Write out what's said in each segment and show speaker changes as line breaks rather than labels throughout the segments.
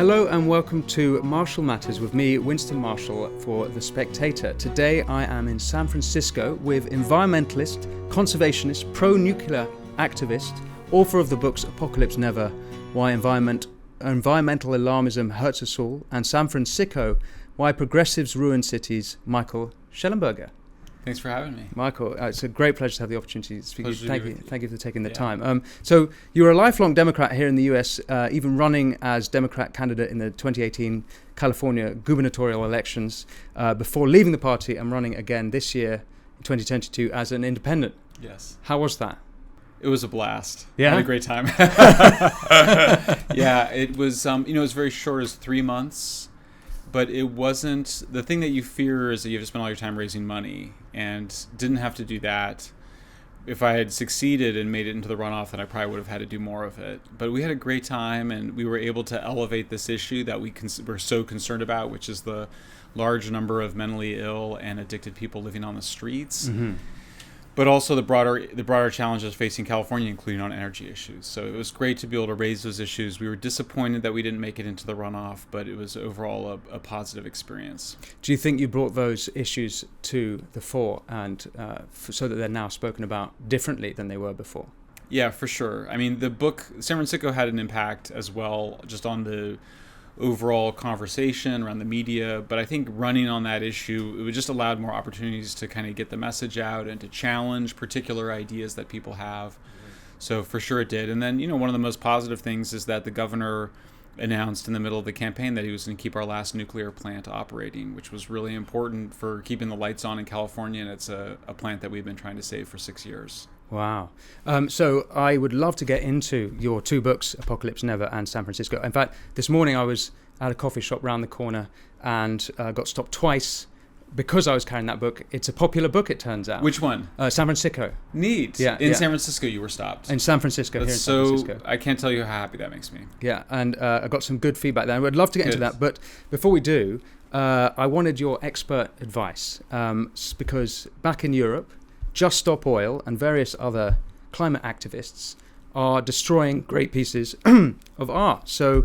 Hello and welcome to Marshall Matters with me, Winston Marshall, for The Spectator. Today I am in San Francisco with environmentalist, conservationist, pro-nuclear activist, author of the books Apocalypse Never, Why Environmental Alarmism Hurts Us All, and San Francisco, Why Progressives Ruin Cities, Michael Shellenberger.
Thanks for having me.
Michael, it's a great pleasure to have the opportunity to speak to you. Thank you for taking the time.
Yeah.
So you're a lifelong Democrat here in the US, even running as Democrat candidate in the 2018 California gubernatorial elections, before leaving the party and running again this year, 2022, as an independent.
Yes.
How was that?
It was a blast.
Yeah?
I had a great time. Yeah, it was, it was very short, it was 3 months. But it wasn't, the thing that you fear is that you have to spend all your time raising money, and didn't have to do that. If I had succeeded and made it into the runoff, then I probably would have had to do more of it. But we had a great time, and we were able to elevate this issue that we're so concerned about, which is the large number of mentally ill and addicted people living on the streets. Mm-hmm. But also the broader challenges facing California, including on energy issues. So it was great to be able to raise those issues. We were disappointed that we didn't make it into the runoff, but it was overall a positive experience.
Do you think you brought those issues to the fore, and so that they're now spoken about differently than they were before?
Yeah, for sure. I mean, the book, San Francisco, had an impact as well, just on the overall conversation around the media, but I think running on that issue, it just allowed more opportunities to kind of get the message out and to challenge particular ideas that people have. So for sure it did. And then, one of the most positive things is that the governor announced in the middle of the campaign that he was going to keep our last nuclear plant operating, which was really important for keeping the lights on in California, and it's a plant that we've been trying to save for 6 years.
Wow. So I would love to get into your two books, Apocalypse Never and San Francisco. In fact, this morning I was at a coffee shop round the corner and got stopped twice because I was carrying that book. It's a popular book, it turns out.
Which one?
San Francisco.
Neat.
Yeah,
in San Francisco you were stopped.
In San Francisco,
That's
here in San Francisco.
I can't tell you how happy that makes me.
Yeah, and I got some good feedback there. I would love to get into that, but before we do, I wanted your expert advice, because back in Europe, Just Stop Oil and various other climate activists are destroying great pieces of art. So,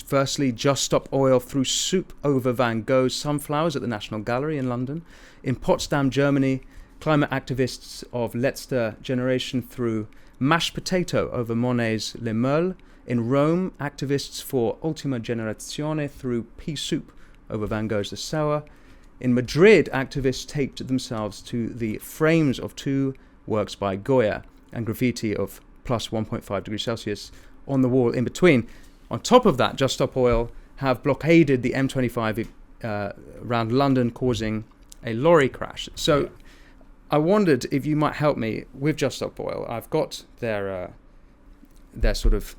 firstly, Just Stop Oil threw soup over Van Gogh's Sunflowers at the National Gallery in London. In Potsdam, Germany, climate activists of Letzter Generation threw mashed potato over Monet's Les Meules. In Rome, activists for Ultima Generazione threw pea soup over Van Gogh's The Sower. In Madrid, activists taped themselves to the frames of two works by Goya and graffiti of plus 1.5 degrees Celsius on the wall in between. On top of that, Just Stop Oil have blockaded the M25 around London, causing a lorry crash. So I wondered if you might help me with Just Stop Oil. I've got their sort of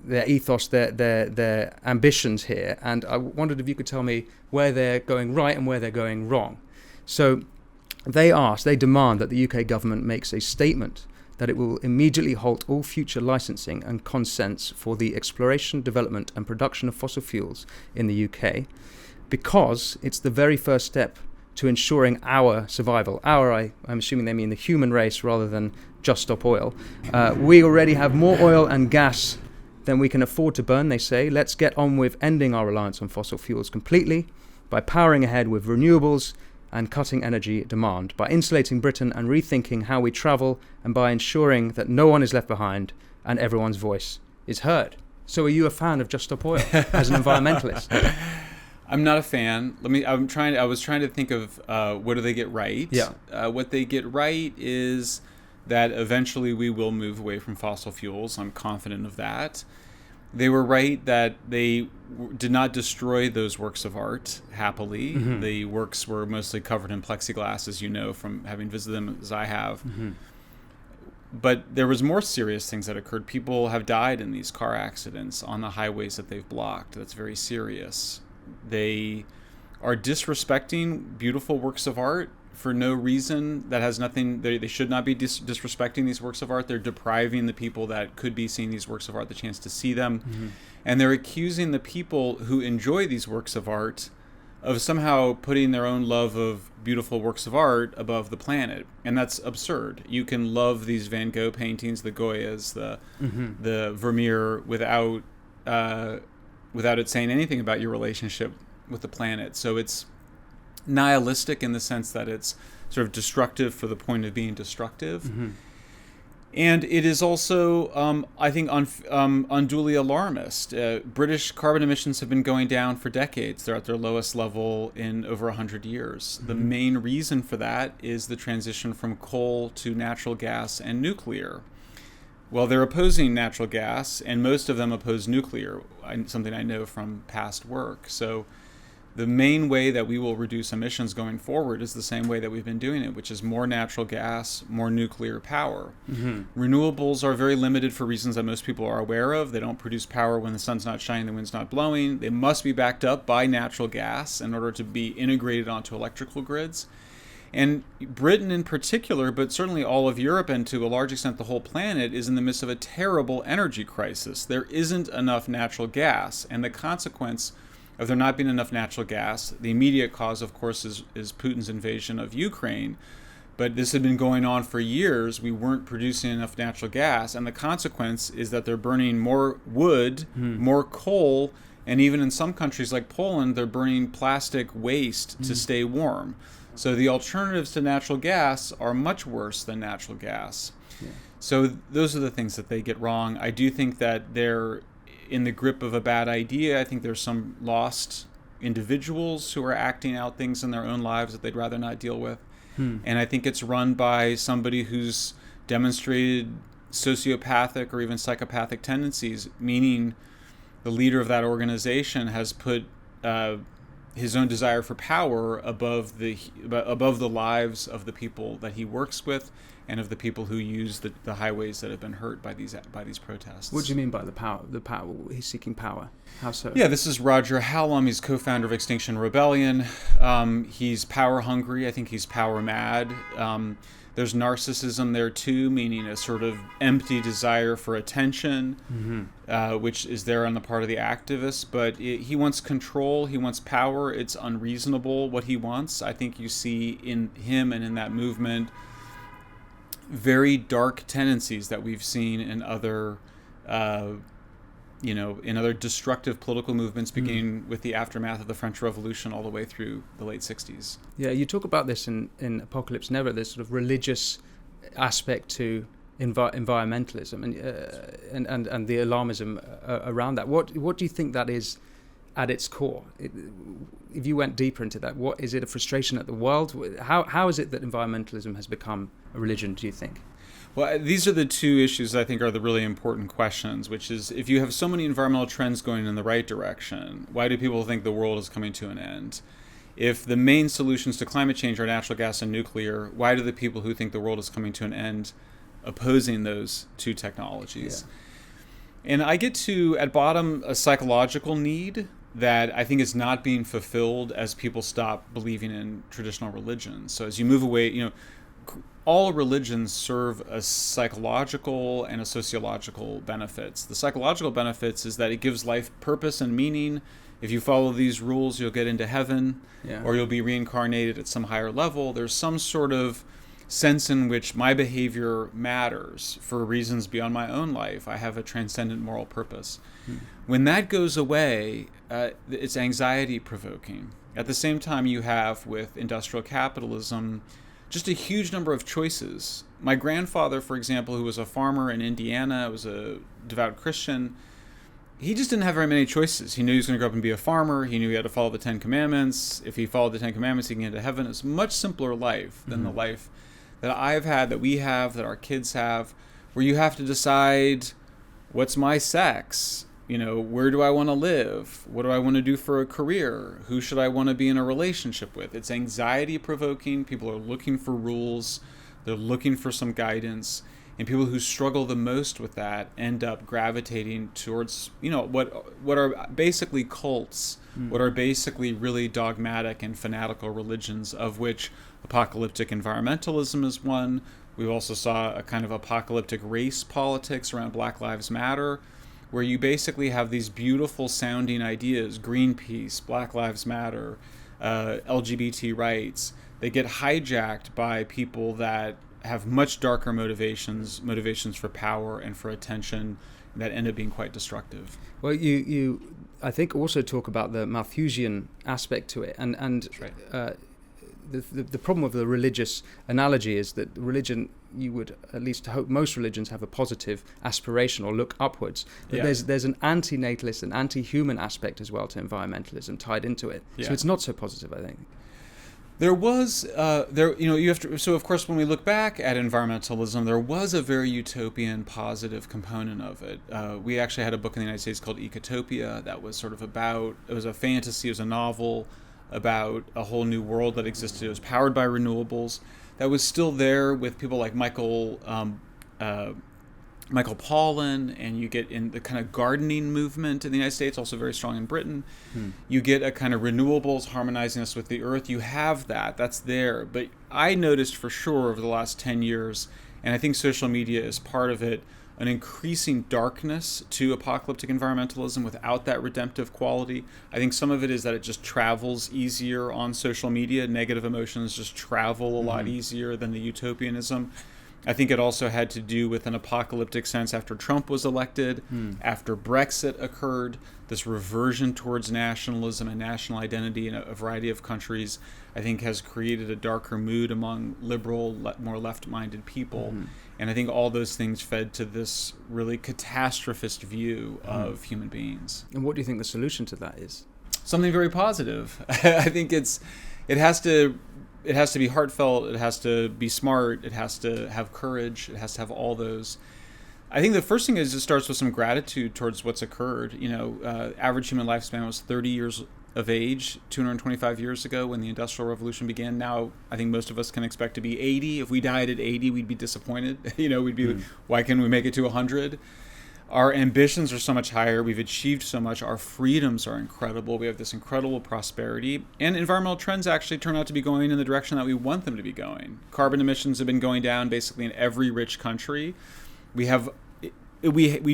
their ethos, their ambitions here, and I wondered if you could tell me where they're going right and where they're going wrong. So they demand that the UK government makes a statement that it will immediately halt all future licensing and consents for the exploration, development and production of fossil fuels in the UK, because it's the very first step to ensuring our survival. I'm assuming they mean the human race rather than Just Stop Oil. We already have more oil and gas than we can afford to burn, they say. Let's get on with ending our reliance on fossil fuels completely by powering ahead with renewables and cutting energy demand, by insulating Britain and rethinking how we travel, and by ensuring that no one is left behind and everyone's voice is heard. So are you a fan of Just Stop Oil as an environmentalist?
I'm not a fan. I was trying to think of what do they get right?
Yeah.
What they get right is that eventually we will move away from fossil fuels. I'm confident of that. They were right that they did not destroy those works of art happily. Mm-hmm. The works were mostly covered in plexiglass, as you know, from having visited them as I have. Mm-hmm. But there was more serious things that occurred. People have died in these car accidents on the highways that they've blocked. That's very serious. They are disrespecting beautiful works of art for no reason that has nothing. They should not be disrespecting these works of art. They're depriving the people that could be seeing these works of art the chance to see them. Mm-hmm. And they're accusing the people who enjoy these works of art of somehow putting their own love of beautiful works of art above the planet. And that's absurd. You can love these Van Gogh paintings, the Goyas, the Vermeer, without it saying anything about your relationship with the planet. So it's nihilistic in the sense that it's sort of destructive for the point of being destructive. And it is also, I think, unduly alarmist. British carbon emissions have been going down for decades. They're at their lowest level in over 100 years. The main reason for that is the transition from coal to natural gas and nuclear. Well, they're opposing natural gas, and most of them oppose nuclear, something I know from past work. So the main way that we will reduce emissions going forward is the same way that we've been doing it, which is more natural gas, more nuclear power. Renewables are very limited for reasons that most people are aware of. They don't produce power when the sun's not shining, the wind's not blowing. They must be backed up by natural gas in order to be integrated onto electrical grids. And Britain in particular, but certainly all of Europe and to a large extent the whole planet, is in the midst of a terrible energy crisis. There isn't enough natural gas, and the consequence of there not being enough natural gas, the immediate cause, of course, is Putin's invasion of Ukraine. But this had been going on for years. We weren't producing enough natural gas, and the consequence is that they're burning more wood, more coal, and even in some countries like Poland, they're burning plastic waste to stay warm. So the alternatives to natural gas are much worse than natural gas. So those are the things that they get wrong. I do think that they're in the grip of a bad idea. I think there's some lost individuals who are acting out things in their own lives that they'd rather not deal with. And I think it's run by somebody who's demonstrated sociopathic or even psychopathic tendencies, meaning the leader of that organization has put his own desire for power above the lives of the people that he works with and of the people who use the highways that have been hurt by these protests.
What do you mean by the power? The power? He's seeking power. How so?
Yeah, this is Roger Hallam. He's co-founder of Extinction Rebellion. He's power hungry. I think he's power mad. There's narcissism there too, meaning a sort of empty desire for attention, which is there on the part of the activists. But he wants control. He wants power. It's unreasonable what he wants. I think you see in him and in that movement very dark tendencies that we've seen in other, in other destructive political movements, beginning with the aftermath of the French Revolution all the way through the late 60s. Yeah,
you talk about this in Apocalypse Never, this sort of religious aspect to environmentalism and the alarmism around that. What do you think that is at its core? If you went deeper into that, what is it? A frustration at the world? How is it that environmentalism has become a religion, do you think?
Well, these are the two issues I think are the really important questions, which is, if you have so many environmental trends going in the right direction, why do people think the world is coming to an end? If the main solutions to climate change are natural gas and nuclear, why do the people who think the world is coming to an end opposing those two technologies? Yeah. And I get to, at bottom, a psychological need that I think is not being fulfilled as people stop believing in traditional religions. So as you move away, all religions serve a psychological and a sociological benefits. The psychological benefits is that it gives life purpose and meaning. If you follow these rules, you'll get into heaven, or you'll be reincarnated at some higher level. There's some sort of sense in which my behavior matters for reasons beyond my own life. I have a transcendent moral purpose. When that goes away, it's anxiety provoking. At the same time, you have with industrial capitalism just a huge number of choices. My grandfather, for example, who was a farmer in Indiana, was a devout Christian, he just didn't have very many choices. He knew he was going to grow up and be a farmer. He knew he had to follow the Ten Commandments. If he followed the Ten Commandments, he can get into heaven. It's a much simpler life than the life that I've had, that we have, that our kids have, where you have to decide, what's my sex? Where do I want to live? What do I want to do for a career? Who should I want to be in a relationship with? It's anxiety provoking. People are looking for rules. They're looking for some guidance. And people who struggle the most with that end up gravitating towards, what are basically cults, what are basically really dogmatic and fanatical religions, of which apocalyptic environmentalism is one. We also saw a kind of apocalyptic race politics around Black Lives Matter, where you basically have these beautiful sounding ideas, Greenpeace, Black Lives Matter, LGBT rights, they get hijacked by people that have much darker motivations for power and for attention, that end up being quite destructive.
Well, you I think also talk about the Malthusian aspect to it, and
That's right.
The problem with the religious analogy is that religion, you would at least hope most religions have a positive aspiration or look upwards. But there's an anti-natalist and anti-human aspect as well to environmentalism tied into it.
Yeah.
So it's not so positive, I think.
There was, you have to, so of course when we look back at environmentalism, there was a very utopian positive component of it. We actually had a book in the United States called Ecotopia that was sort of about, it was a fantasy, it was a novel about a whole new world that existed. It was powered by renewables. That was still there with people like Michael Pollan, and you get in the kind of gardening movement in the United States, also very strong in Britain. You get a kind of renewables harmonizing us with the earth. You have that's there. But I noticed for sure over the last 10 years, and I think social media is part of it, an increasing darkness to apocalyptic environmentalism without that redemptive quality. I think some of it is that it just travels easier on social media. Negative emotions just travel a lot easier than the utopianism. I think it also had to do with an apocalyptic sense after Trump was elected, after Brexit occurred, this reversion towards nationalism and national identity in a variety of countries, I think has created a darker mood among liberal, more left-minded people. And I think all those things fed to this really catastrophist view of human beings.
And what do you think the solution to that is?
Something very positive. I think it has to be heartfelt, it has to be smart, it has to have courage, it has to have all those. I think the first thing is it starts with some gratitude towards what's occurred. Average human lifespan was 30 years of age 225 years ago when the Industrial Revolution began. Now, I think most of us can expect to be 80. If we died at 80, we'd be disappointed. We'd be, why can't we make it to 100? Our ambitions are so much higher. We've achieved so much. Our freedoms are incredible. We have this incredible prosperity. And environmental trends actually turn out to be going in the direction that we want them to be going. Carbon emissions have been going down basically in every rich country. We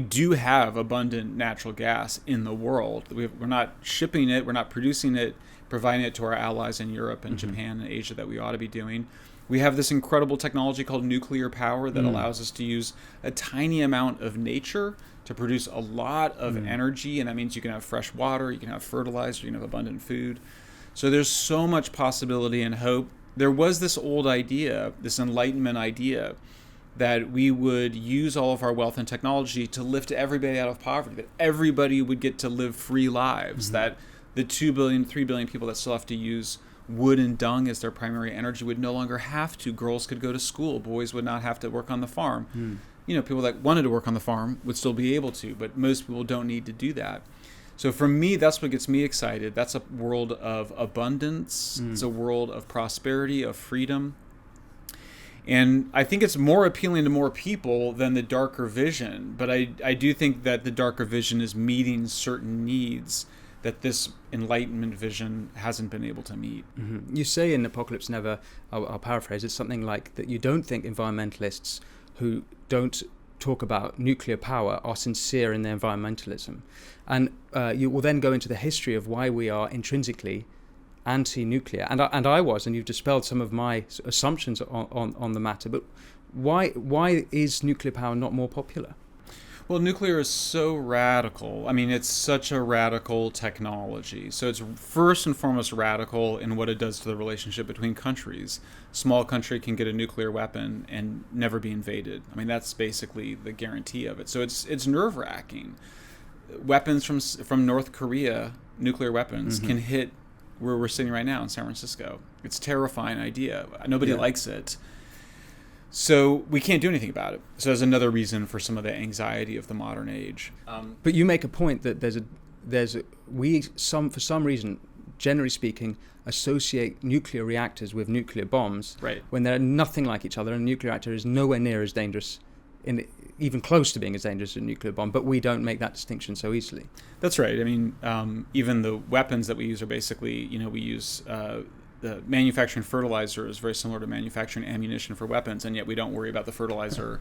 do have abundant natural gas in the world. We're not shipping it. We're not producing it, providing it to our allies in Europe and Japan and Asia that we ought to be doing. We have this incredible technology called nuclear power that allows us to use a tiny amount of nature to produce a lot of energy, and that means you can have fresh water, you can have fertilizer, you can have abundant food. So there's so much possibility and hope. There was this old idea, this Enlightenment idea, that we would use all of our wealth and technology to lift everybody out of poverty, that everybody would get to live free lives, that the 2 billion, 3 billion people that still have to use wood and dung as their primary energy would no longer have to. Girls could go to school. Boys would not have to work on the farm. People that wanted to work on the farm would still be able to, but most people don't need to do that. So for me, that's what gets me excited. That's a world of abundance. It's a world of prosperity, of freedom. And I think it's more appealing to more people than the darker vision. But I do think that the darker vision is meeting certain needs that this Enlightenment vision hasn't been able to meet.
You say in Apocalypse Never, I'll paraphrase, it's something like that you don't think environmentalists who don't talk about nuclear power are sincere in their environmentalism. And you will then go into the history of why we are intrinsically anti-nuclear. And I was, and you've dispelled some of my assumptions on the matter. But why is nuclear power not more popular?
Well, nuclear is so radical. I mean, it's such a radical technology. So it's first and foremost radical in what it does to the relationship between countries. Small country can get a nuclear weapon and never be invaded. I mean, that's basically the guarantee of it. So it's nerve-wracking. Weapons from North Korea, nuclear weapons, can hit where we're sitting right now in San Francisco. It's a terrifying idea. Nobody likes it. So we can't do anything about it. So there's another reason for some of the anxiety of the modern age.
But you make a point that for some reason, generally speaking, associate nuclear reactors with nuclear bombs,
right,
when they're nothing like each other. And a nuclear reactor is nowhere near as dangerous, even close to being as dangerous as a nuclear bomb. But we don't make that distinction so easily.
That's right. I mean, even the weapons that we use are basically, we use the manufacturing fertilizer is very similar to manufacturing ammunition for weapons, and yet we don't worry about the fertilizer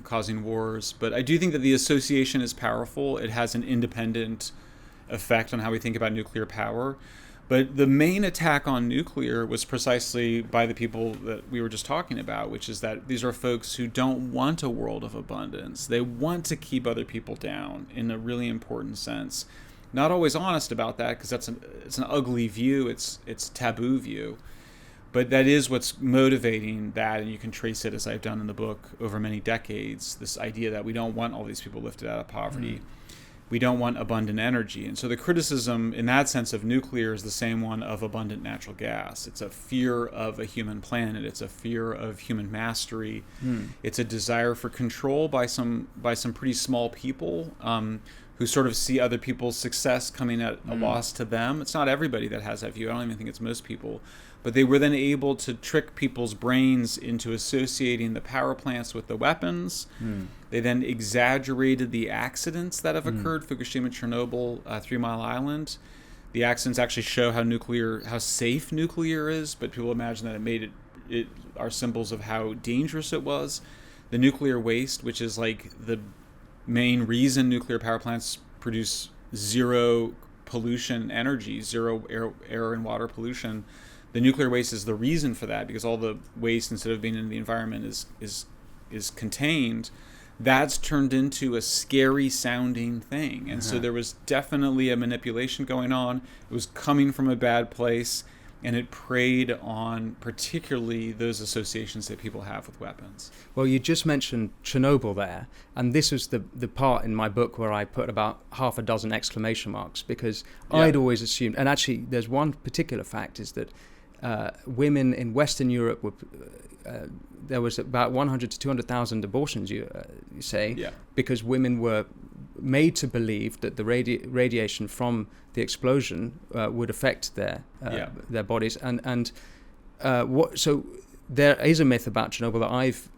causing wars. But I do think that the association is powerful. It has an independent effect on how we think about nuclear power. But the main attack on nuclear was precisely by the people that we were just talking about, which is that these are folks who don't want a world of abundance. They want to keep other people down in a really important sense. Not always honest about that, because it's an ugly view. It's a taboo view. But that is what's motivating that, and you can trace it, as I've done in the book, over many decades, this idea that we don't want all these people lifted out of poverty. We don't want abundant energy. And so the criticism in that sense of nuclear is the same one of abundant natural gas. It's a fear of a human planet. It's a fear of human mastery. It's a desire for control by some pretty small people who sort of see other people's success coming at a loss to them. It's not everybody that has that view. I don't even think it's most people. But they were then able to trick people's brains into associating the power plants with the weapons. They then exaggerated the accidents that have occurred, Fukushima, Chernobyl, 3 Mile Island. The accidents actually show how safe nuclear is, but people imagine that it are symbols of how dangerous it was. The nuclear waste, which is like the main reason nuclear power plants produce zero pollution energy, zero air and water pollution. The nuclear waste is the reason for that, because all the waste, instead of being in the environment, is contained. That's turned into a scary sounding thing. And so there was definitely a manipulation going on. It was coming from a bad place, and it preyed on particularly those associations that people have with weapons.
Well, you just mentioned Chernobyl there, and this was the part in my book where I put about half a dozen exclamation marks, because I'd always assumed, and actually there's one particular fact, is that women in Western Europe were there was about 100 to 200,000 abortions, you say, because women were made to believe that the radiation from the explosion would affect their bodies, and so there is a myth about Chernobyl that I've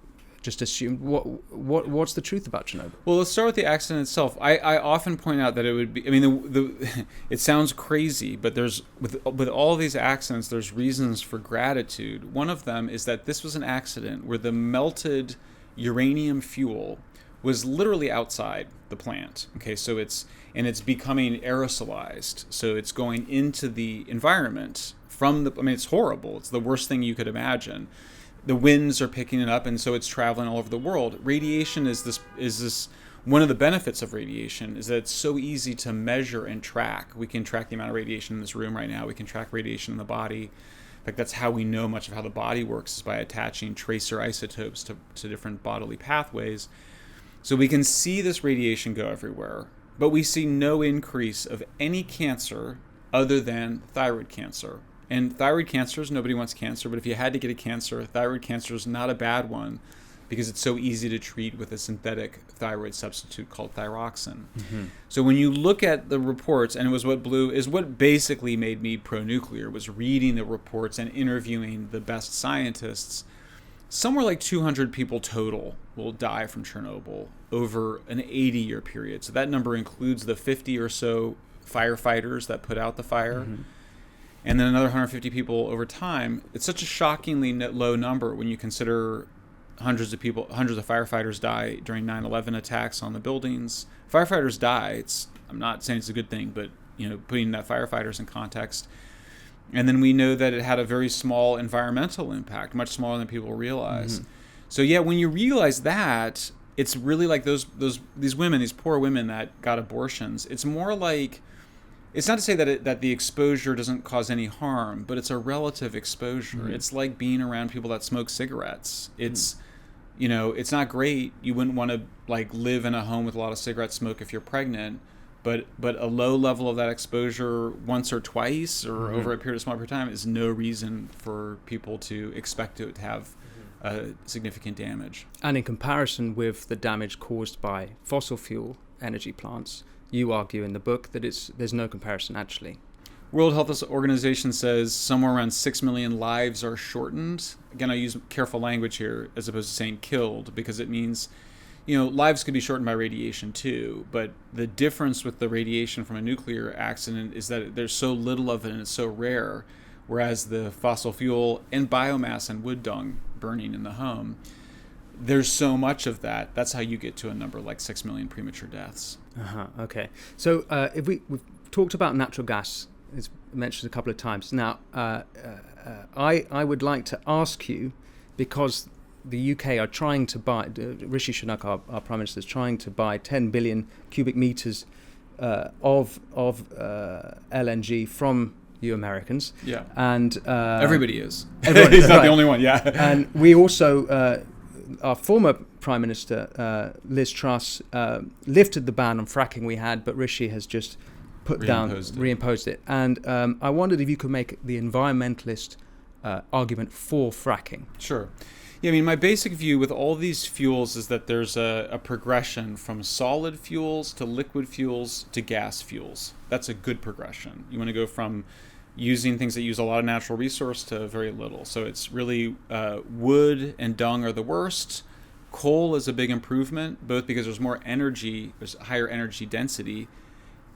just assumed. What's the truth about Chernobyl?
Well, let's start with the accident itself. I often point out that it would be, I mean, it sounds crazy, but there's with all these accidents, there's reasons for gratitude. One of them is that this was an accident where the melted uranium fuel was literally outside the plant. Okay, so it's becoming aerosolized, so it's going into the environment from the. I mean, it's horrible. It's the worst thing you could imagine. The winds are picking it up, and so it's traveling all over the world. Radiation is this one of the benefits of radiation is that it's so easy to measure and track. We can track the amount of radiation in this room right now. We can track radiation in the body. In fact, that's how we know much of how the body works, is by attaching tracer isotopes to different bodily pathways. So we can see this radiation go everywhere, but we see no increase of any cancer other than thyroid cancer. And thyroid cancers, nobody wants cancer, but if you had to get a cancer, thyroid cancer is not a bad one, because it's so easy to treat with a synthetic thyroid substitute called thyroxine. So when you look at the reports, and it was what basically made me pro-nuclear, was reading the reports and interviewing the best scientists. Somewhere like 200 people total will die from Chernobyl over an 80-year period. So that number includes the 50 or so firefighters that put out the fire. And then another 150 people over time. It's such a shockingly low number when you consider hundreds of firefighters die during 9/11 attacks on the buildings. Firefighters die. I'm not saying it's a good thing, but putting that firefighters in context. And then we know that it had a very small environmental impact, much smaller than people realize. So yeah, when you realize that, it's really like these women, these poor women that got abortions. It's more like, it's not to say that the exposure doesn't cause any harm, but it's a relative exposure. It's like being around people that smoke cigarettes. It's, it's not great. You wouldn't want to live in a home with a lot of cigarette smoke if you're pregnant, but a low level of that exposure once or twice or over a small period of time is no reason for people to expect it to have significant damage.
And in comparison with the damage caused by fossil fuel energy plants, you argue in the book that there's no comparison, actually.
World Health Organization says somewhere around 6 million lives are shortened. Again, I use careful language here as opposed to saying killed, because it means, lives could be shortened by radiation too. But the difference with the radiation from a nuclear accident is that there's so little of it and it's so rare, whereas the fossil fuel and biomass and wood dung burning in the home, there's so much of that. That's how you get to a number like 6 million premature deaths.
Okay. So if we've talked about natural gas it's mentioned a couple of times. Now, I would like to ask you, because the UK are trying to buy, Rishi Sunak, our Prime Minister, is trying to buy 10 billion cubic meters of LNG from you Americans.
Yeah.
And
everybody is.
Everybody,
He's not
right.
the only one, yeah.
And we also, our former Prime Minister, Liz Truss, lifted the ban on fracking we had, but Rishi has just reimposed it. And I wondered if you could make the environmentalist argument for fracking.
Sure. Yeah, I mean, my basic view with all these fuels is that there's a progression from solid fuels to liquid fuels to gas fuels. That's a good progression. You want to go from using things that use a lot of natural resource to very little. So it's really wood and dung are the worst. Coal is a big improvement, both because there's more energy, there's higher energy density,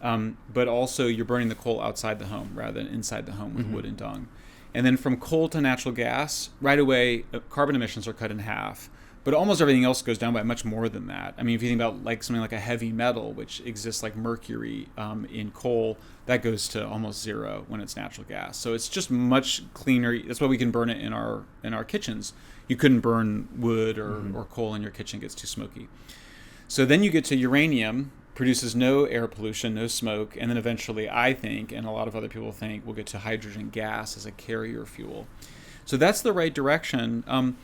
but also you're burning the coal outside the home rather than inside the home with wood and dung. And then from coal to natural gas, right away, carbon emissions are cut in half. But almost everything else goes down by much more than that. I mean, if you think about like something like a heavy metal, which exists like mercury in coal, that goes to almost zero when it's natural gas. So it's just much cleaner. That's why we can burn it in our kitchens. You couldn't burn wood or coal in your kitchen; it gets too smoky. So then you get to uranium, produces no air pollution, no smoke, and then eventually I think, and a lot of other people think, we'll get to hydrogen gas as a carrier fuel. So that's the right direction.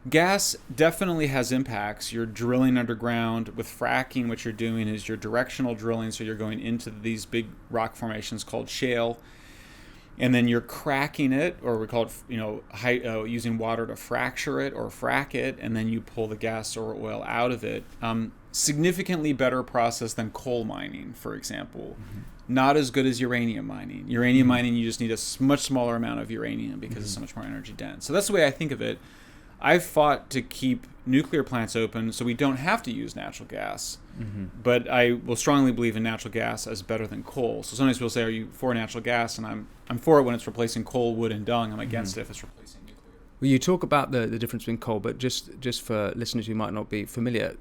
Gas definitely has impacts. You're drilling underground. With fracking, what you're doing is you're directional drilling, so you're going into these big rock formations called shale, and then you're cracking it, or we call it, using water to fracture it or frack it, and then you pull the gas or oil out of it. Significantly better process than coal mining, for example. Not as good as uranium mining. Uranium mining, you just need a much smaller amount of uranium because it's so much more energy dense. So that's the way I think of it. I've fought to keep nuclear plants open so we don't have to use natural gas. But I will strongly believe in natural gas as better than coal. So sometimes people say, are you for natural gas? And I'm for it when it's replacing coal, wood, and dung. I'm against it if it's replacing nuclear.
Well, you talk about the difference between coal, but just for listeners who might not be familiar,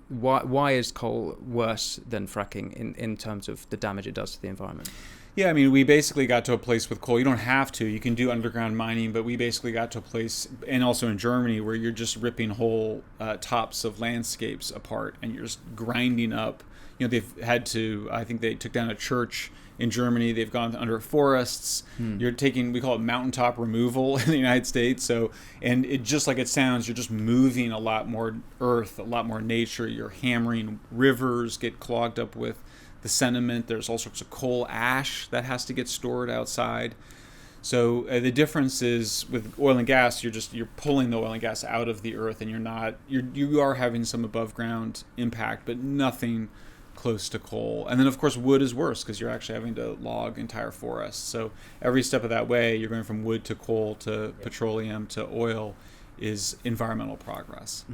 why is coal worse than fracking in terms of the damage it does to the environment?
Yeah, I mean, we basically got to a place with coal. You don't have to. You can do underground mining, but we basically got to a place, and also in Germany, where you're just ripping whole tops of landscapes apart, and you're just grinding up. You know, they've had to, I think they took down a church in Germany. They've gone under forests. You're taking, we call it mountaintop removal in the United States. So, and it just like it sounds, you're just moving a lot more earth, a lot more nature. You're hammering rivers, get clogged up with the sediment. There's all sorts of coal ash that has to get stored outside. So the difference is with oil and gas, you're pulling the oil and gas out of the earth, and you are having some above ground impact, but nothing close to coal. And then of course wood is worse because you're actually having to log entire forests. So every step of that way, you're going from wood to coal to petroleum to oil, is environmental progress.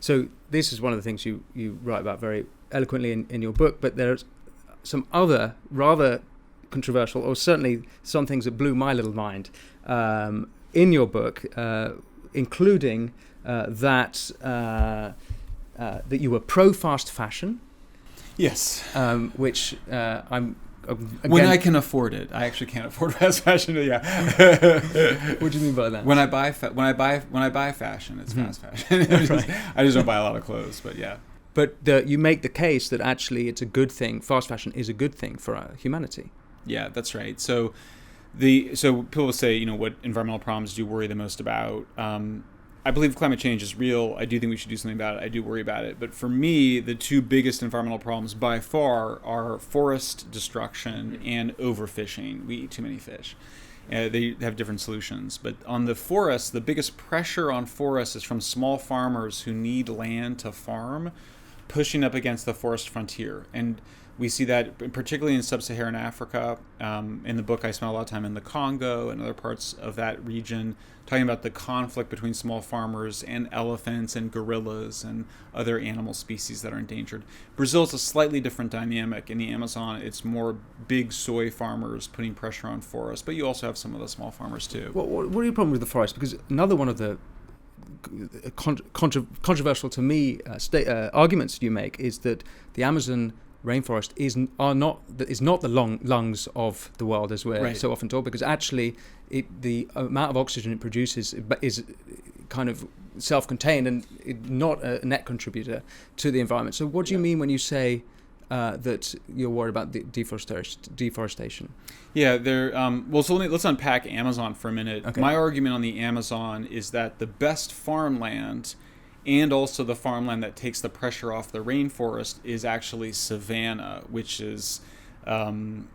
So this is one of the things you write about very eloquently in your book, but there's some other rather controversial, or certainly some things that blew my little mind in your book, including that you were pro fast fashion.
Yes.
Which I'm again,
when I can afford it. I actually can't afford fast fashion. Yeah.
What do you mean by that?
When I buy fashion, it's fast fashion. I just don't buy a lot of clothes, but yeah.
But you make the case that actually it's a good thing. Fast fashion is a good thing for humanity.
Yeah, that's right. So people will say, what environmental problems do you worry the most about? I believe climate change is real. I do think we should do something about it. I do worry about it. But for me, the two biggest environmental problems by far are forest destruction and overfishing. We eat too many fish. They have different solutions. But on the forest, the biggest pressure on forests is from small farmers who need land to farm, pushing up against the forest frontier. And we see that particularly in sub-Saharan Africa. In the book, I spent a lot of time in the Congo and other parts of that region, talking about the conflict between small farmers and elephants and gorillas and other animal species that are endangered. Brazil is a slightly different dynamic. In the Amazon, it's more big soy farmers putting pressure on forests, but you also have some of the small farmers too.
What are your problems with the forest? Because another one of the controversial to me arguments you make is that the Amazon rainforest is not the lungs of the world, as we're so often told, because actually the amount of oxygen it produces is kind of self-contained and not a net contributor to the environment. So what do you mean when you say that you're worried about the deforestation?
Yeah, so let's unpack Amazon for a minute. Okay. My argument on the Amazon is that the best farmland, and also the farmland that takes the pressure off the rainforest, is actually savanna, which is above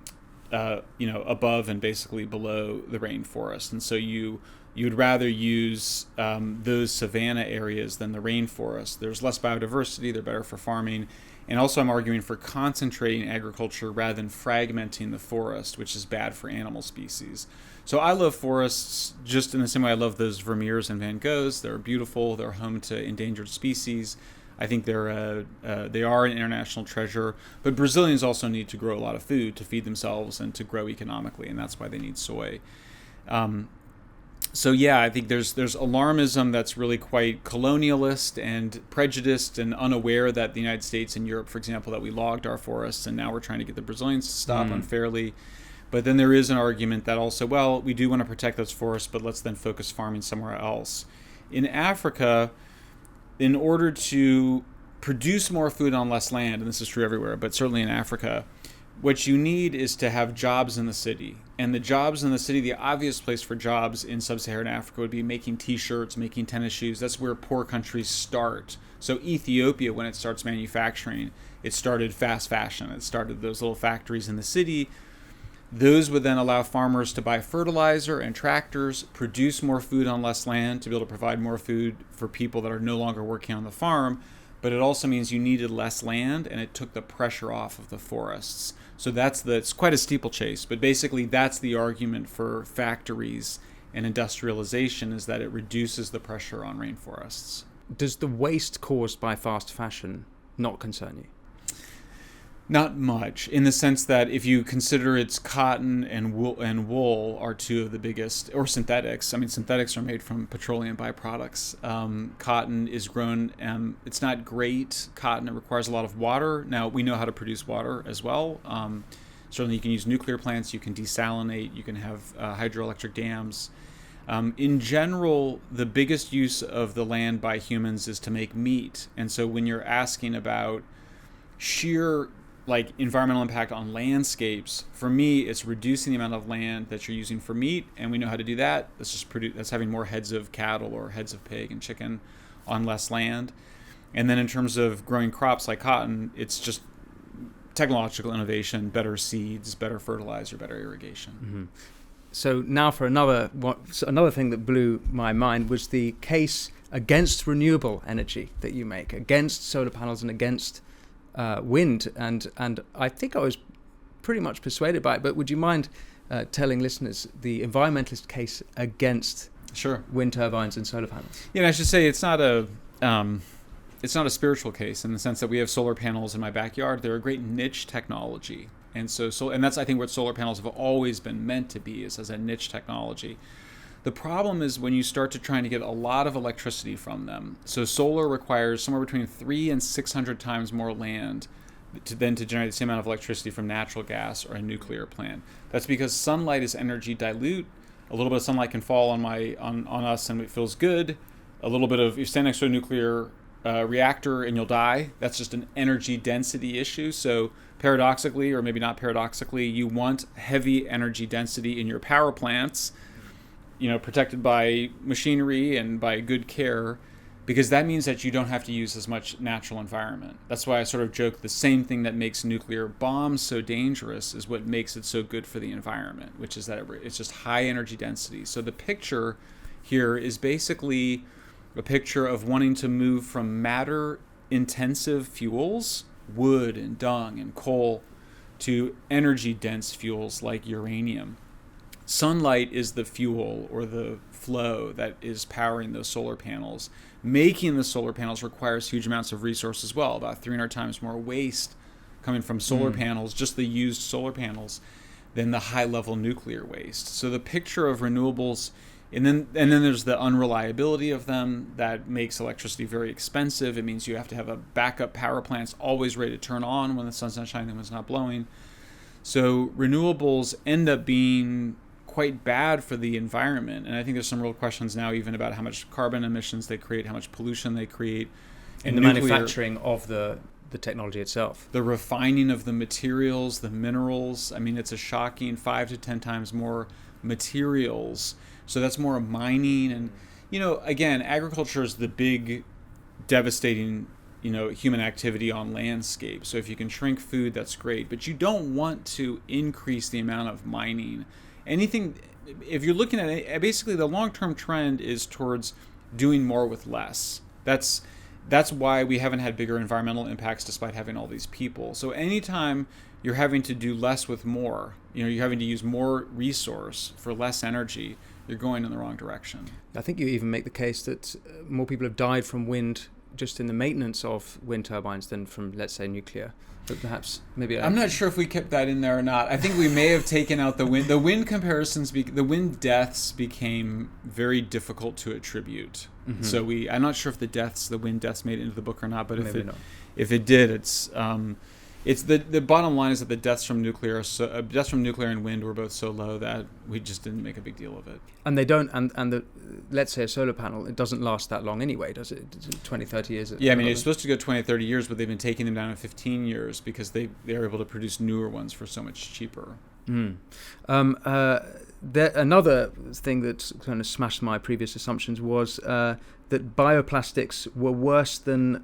and basically below the rainforest. And so you'd rather use those savanna areas than the rainforest. There's less biodiversity, they're better for farming. And also I'm arguing for concentrating agriculture rather than fragmenting the forest, which is bad for animal species. So I love forests just in the same way I love those Vermeers and Van Goghs. They're beautiful. They're home to endangered species. I think they are an international treasure. But Brazilians also need to grow a lot of food to feed themselves and to grow economically, and that's why they need soy. So yeah, I think there's alarmism that's really quite colonialist and prejudiced and unaware that the United States and Europe, for example, that we logged our forests, and now we're trying to get the Brazilians to stop unfairly. But then there is an argument that also, well, we do want to protect those forests, but let's then focus farming somewhere else. In Africa, in order to produce more food on less land, and this is true everywhere, but certainly in Africa, what you need is to have jobs in the city. And the jobs in the city, the obvious place for jobs in sub-Saharan Africa would be making t-shirts, making tennis shoes. That's where poor countries start. So Ethiopia, when it starts manufacturing, it started fast fashion. It started those little factories in the city. Those would then allow farmers to buy fertilizer and tractors, produce more food on less land to be able to provide more food for people that are no longer working on the farm. But it also means you needed less land, and it took the pressure off of the forests. So it's quite a steeplechase, but basically that's the argument for factories and industrialization, is that it reduces the pressure on rainforests.
Does the waste caused by fast fashion not concern you?
Not much, in the sense that if you consider it's cotton and wool are two of the biggest, or synthetics. I mean, synthetics are made from petroleum byproducts. Cotton is grown, it's not great cotton. It requires a lot of water. Now, we know how to produce water as well. Certainly, you can use nuclear plants, you can desalinate, you can have hydroelectric dams. In general, the biggest use of the land by humans is to make meat. And so when you're asking about sheer environmental impact on landscapes, for me, it's reducing the amount of land that you're using for meat, and we know how to do that. That's having more heads of cattle or heads of pig and chicken on less land. And then in terms of growing crops like cotton, it's just technological innovation, better seeds, better fertilizer, better irrigation.
Mm-hmm. So now for another thing that blew my mind was the case against renewable energy that you make, against solar panels and against wind, and I think I was pretty much persuaded by it, but would you mind telling listeners the environmentalist case against wind turbines and solar panels?
Yeah, and I should say it's not a spiritual case, in the sense that we have solar panels in my backyard. They're a great niche technology, and that's I think what solar panels have always been meant to be, is as a niche technology. The problem is when you start to trying to get a lot of electricity from them. So solar requires somewhere between 300 and 600 times more land to generate the same amount of electricity from natural gas or a nuclear plant. That's because sunlight is energy dilute. A little bit of sunlight can fall on us and it feels good. A little bit of, you stand next to a nuclear reactor and you'll die. That's just an energy density issue. So paradoxically, or maybe not paradoxically, you want heavy energy density in your power plants, protected by machinery and by good care, because that means that you don't have to use as much natural environment. That's why I sort of joke the same thing that makes nuclear bombs so dangerous is what makes it so good for the environment, which is that it's just high energy density. So the picture here is basically a picture of wanting to move from matter-intensive fuels, wood and dung and coal, to energy-dense fuels like uranium. Sunlight is the fuel or the flow that is powering those solar panels. Making the solar panels requires huge amounts of resource as well, about 300 times more waste coming from solar panels, just the used solar panels, than the high-level nuclear waste. So the picture of renewables then there's the unreliability of them that makes electricity very expensive. It means you have to have a backup power plants always ready to turn on when the sun's not shining and when it's not blowing. So renewables end up being quite bad for the environment. And I think there's some real questions now even about how much carbon emissions they create, how much pollution they create.
And the manufacturing of the technology itself.
The refining of the materials, the minerals. I mean, it's a shocking 5 to 10 times more materials. So that's more mining. And, again, agriculture is the big devastating, human activity on landscape. So if you can shrink food, that's great. But you don't want to increase the amount of mining. Anything, if you're looking at it, basically the long-term trend is towards doing more with less. That's why we haven't had bigger environmental impacts despite having all these people. So anytime you're having to do less with more, you're having to use more resource for less energy, you're going in the wrong direction.
I think you even make the case that more people have died from wind just in the maintenance of wind turbines than from, let's say, nuclear. But perhaps, maybe...
I'm not sure if we kept that in there or not. I think we may have taken out the wind. The wind comparisons, the wind deaths became very difficult to attribute. Mm-hmm. So I'm not sure if the wind deaths made it into the book or not, but if it did, it's the bottom line is that the deaths from nuclear and wind were both so low that we just didn't make a big deal of it.
And they don't, and let's say a solar panel, it doesn't last that long anyway, does it? 20, 30 years?
Yeah, I mean, it's supposed to go 20, 30 years, but they've been taking them down in 15 years because they're able to produce newer ones for so much cheaper.
Another thing that kind of smashed my previous assumptions was that bioplastics were worse than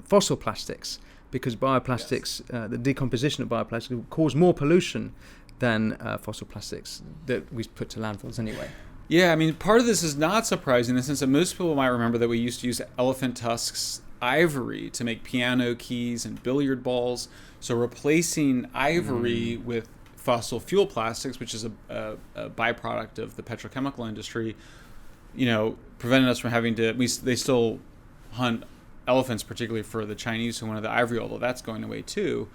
fossil plastics, because bioplastics, yes. The decomposition of bioplastics will cause more pollution than fossil plastics that we put to landfills anyway.
Yeah, I mean, part of this is not surprising in the sense that most people might remember that we used to use elephant tusks, ivory, to make piano keys and billiard balls. So replacing ivory with fossil fuel plastics, which is a byproduct of the petrochemical industry, prevented us from having to... They still hunt elephants, particularly for the Chinese who wanted the ivory, although that's going away too.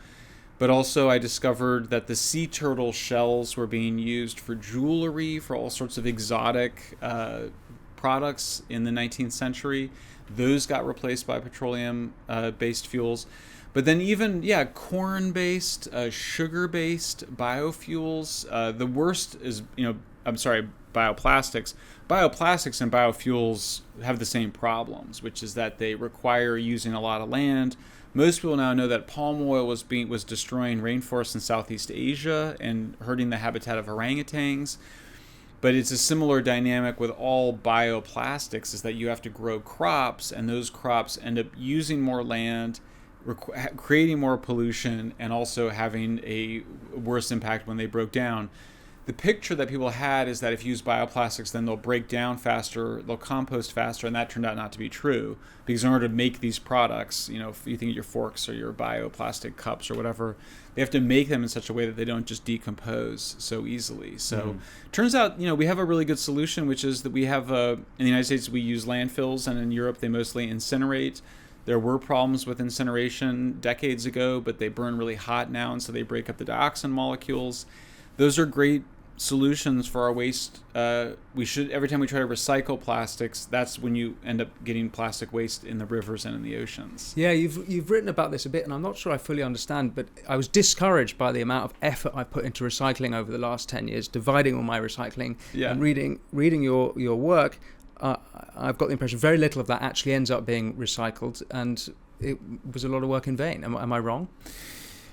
But also I discovered that the sea turtle shells were being used for jewelry, for all sorts of exotic products in the 19th century. Those got replaced by petroleum-based fuels. But then even, corn-based, sugar-based biofuels. The worst is, bioplastics. Bioplastics and biofuels have the same problems, which is that they require using a lot of land. Most people now know that palm oil was destroying rainforests in Southeast Asia and hurting the habitat of orangutans. But it's a similar dynamic with all bioplastics, is that you have to grow crops, and those crops end up using more land, creating more pollution, and also having a worse impact when they broke down. The picture that people had is that if you use bioplastics, then they'll break down faster, they'll compost faster, and that turned out not to be true. Because in order to make these products, if you think of your forks or your bioplastic cups or whatever, they have to make them in such a way that they don't just decompose so easily. So turns out, we have a really good solution, which is that we have, in the United States, we use landfills, and in Europe, they mostly incinerate. There were problems with incineration decades ago, but they burn really hot now, and so they break up the dioxin molecules. Those are great solutions for our waste. We should, every time we try to recycle plastics, that's when you end up getting plastic waste in the rivers and in the oceans.
Yeah, you've written about this a bit, and I'm not sure I fully understand, but I was discouraged by the amount of effort I put into recycling over the last 10 years, dividing all my recycling and reading your work. I've got the impression very little of that actually ends up being recycled, and it was a lot of work in vain. Am I wrong?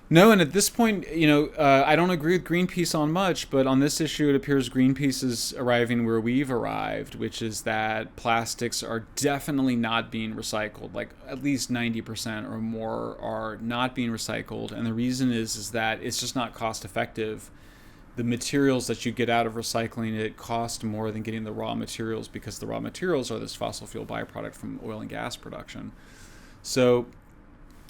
No, and at this point, I don't agree with Greenpeace on much, but on this issue, it appears Greenpeace is arriving where we've arrived, which is that plastics are definitely not being recycled. Like at least 90% or more are not being recycled, and the reason is that it's just not cost effective. The materials that you get out of recycling it cost more than getting the raw materials, because the raw materials are this fossil fuel byproduct from oil and gas production. So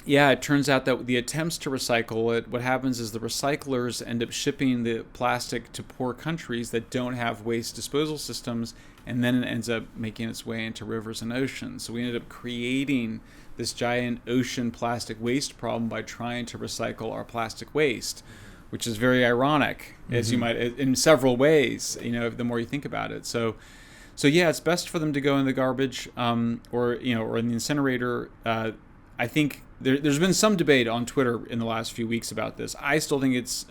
yeah, it turns out that the attempts to recycle it, what happens is the recyclers end up shipping the plastic to poor countries that don't have waste disposal systems, and then it ends up making its way into rivers and oceans. So we ended up creating this giant ocean plastic waste problem by trying to recycle our plastic waste. which is very ironic, as you might, in several ways, the more you think about it. So yeah, it's best for them to go in the garbage, or in the incinerator. I think there's been some debate on Twitter in the last few weeks about this. I still think it's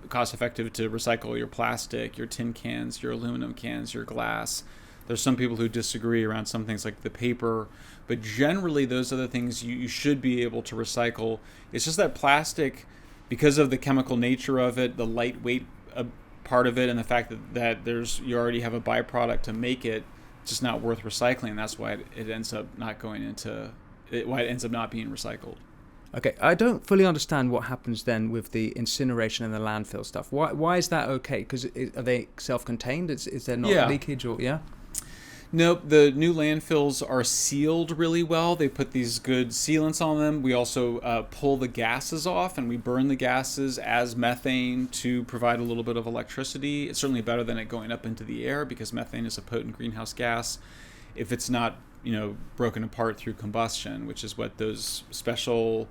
cost effective to recycle your plastic, your tin cans, your aluminum cans, your glass. There's some people who disagree around some things like the paper, but generally those are the things you should be able to recycle. It's just that plastic, because of the chemical nature of it, the lightweight part of it, and the fact that you already have a byproduct to make it, it's just not worth recycling. That's why it ends up not going into why it ends up not being recycled.
Okay, I don't fully understand what happens then with the incineration and the landfill stuff. Why is that okay? Because are they self-contained? Is there not leakage or
Nope, the new landfills are sealed really well. They put these good sealants on them. We also pull the gases off, and we burn the gases as methane to provide a little bit of electricity. It's certainly better than it going up into the air, because methane is a potent greenhouse gas if it's not, broken apart through combustion, which is what those special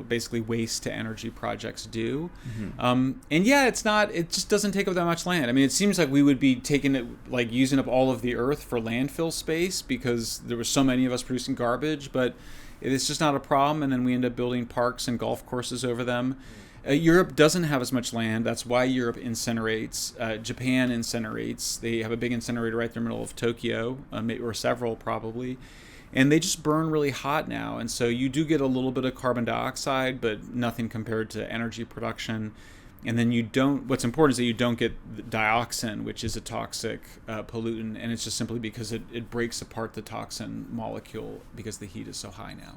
basically waste to energy projects do. And it just doesn't take up that much land. I mean, it seems like we would be using up all of the earth for landfill space because there were so many of us producing garbage, but it's just not a problem. And then we end up building parks and golf courses over them. Europe doesn't have as much land. That's why Europe incinerates. Japan incinerates. They have a big incinerator right in the middle of Tokyo, or several probably. And they just burn really hot now. And so you do get a little bit of carbon dioxide, but nothing compared to energy production. And then what's important is that you don't get dioxin, which is a toxic pollutant. And it's just simply because it breaks apart the toxin molecule because the heat is so high now.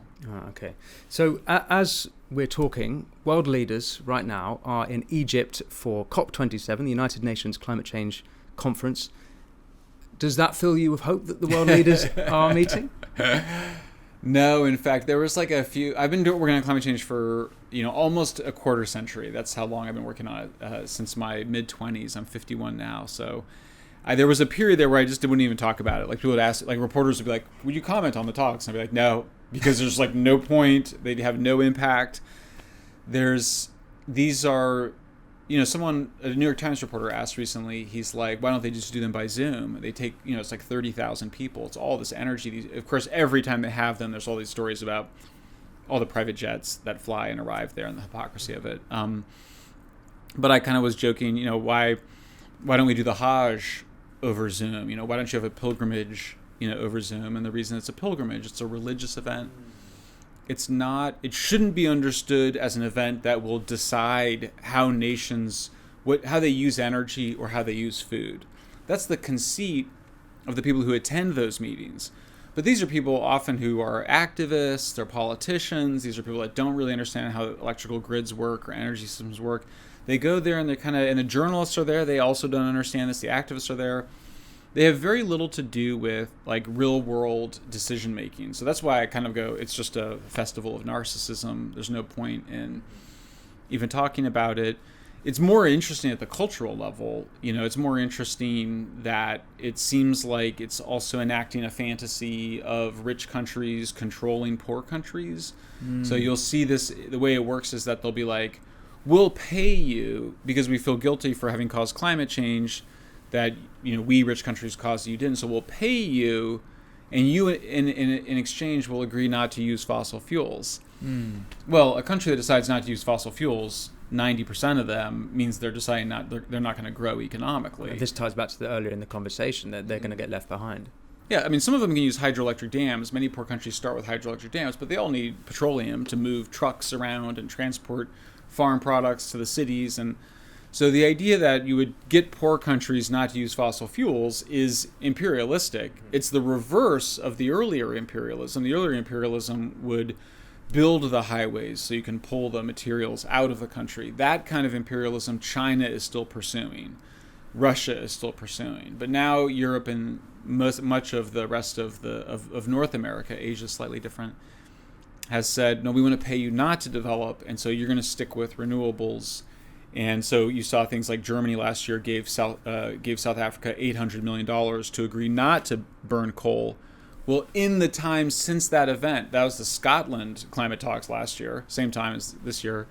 Okay. So as we're talking, world leaders right now are in Egypt for COP27, the United Nations Climate Change Conference. Does that fill you with hope that the world leaders are meeting?
No, in fact, there was a few. I've been working on climate change for almost a quarter century. That's how long I've been working on it, since my mid-20s. I'm 51 now, so there was a period there where I just wouldn't even talk about it. Like people would ask, reporters would be like, "Would you comment on the talks?" And I'd be like, "No," because there's no point. They'd have no impact. These are. A New York Times reporter asked recently, he's like, why don't they just do them by Zoom? They take, it's 30,000 people. It's all this energy. Of course, every time they have them, there's all these stories about all the private jets that fly and arrive there and the hypocrisy of it. But I kind of was joking, why don't we do the Hajj over Zoom? Why don't you have a pilgrimage, over Zoom? And the reason it's a pilgrimage, it's a religious event. It shouldn't be understood as an event that will decide how nations, how they use energy or how they use food. That's the conceit of the people who attend those meetings. But these are people often who are activists, they're politicians, these are people that don't really understand how electrical grids work or energy systems work. They go there and and the journalists are there, they also don't understand this, the activists are there. They have very little to do with real world decision making. So that's why I kind of go, it's just a festival of narcissism. There's no point in even talking about it. It's more interesting at the cultural level. It's more interesting that it seems like it's also enacting a fantasy of rich countries controlling poor countries. So you'll see this, the way it works is that they'll be like, we'll pay you because we feel guilty for having caused climate change that we rich countries caused you didn't, so we'll pay you, and you in exchange will agree not to use fossil fuels. Well, a country that decides not to use fossil fuels, 90% of them means they're deciding they're not going to grow economically.
This ties back to the earlier in the conversation that they're going to get left behind.
Yeah, I mean, some of them can use hydroelectric dams. Many poor countries start with hydroelectric dams, but they all need petroleum to move trucks around and transport farm products to the cities. And so the idea that you would get poor countries not to use fossil fuels is imperialistic. It's the reverse of the earlier imperialism. The earlier imperialism would build the highways so you can pull the materials out of the country. That kind of imperialism China is still pursuing. Russia is still pursuing. But now Europe and much of the rest of North America, Asia is slightly different, has said, no, we want to pay you not to develop, and so you're going to stick with renewables. And so you saw things like Germany last year gave South Africa $800 million to agree not to burn coal. Well, in the time since that event, that was the Scotland climate talks last year, same time as this year,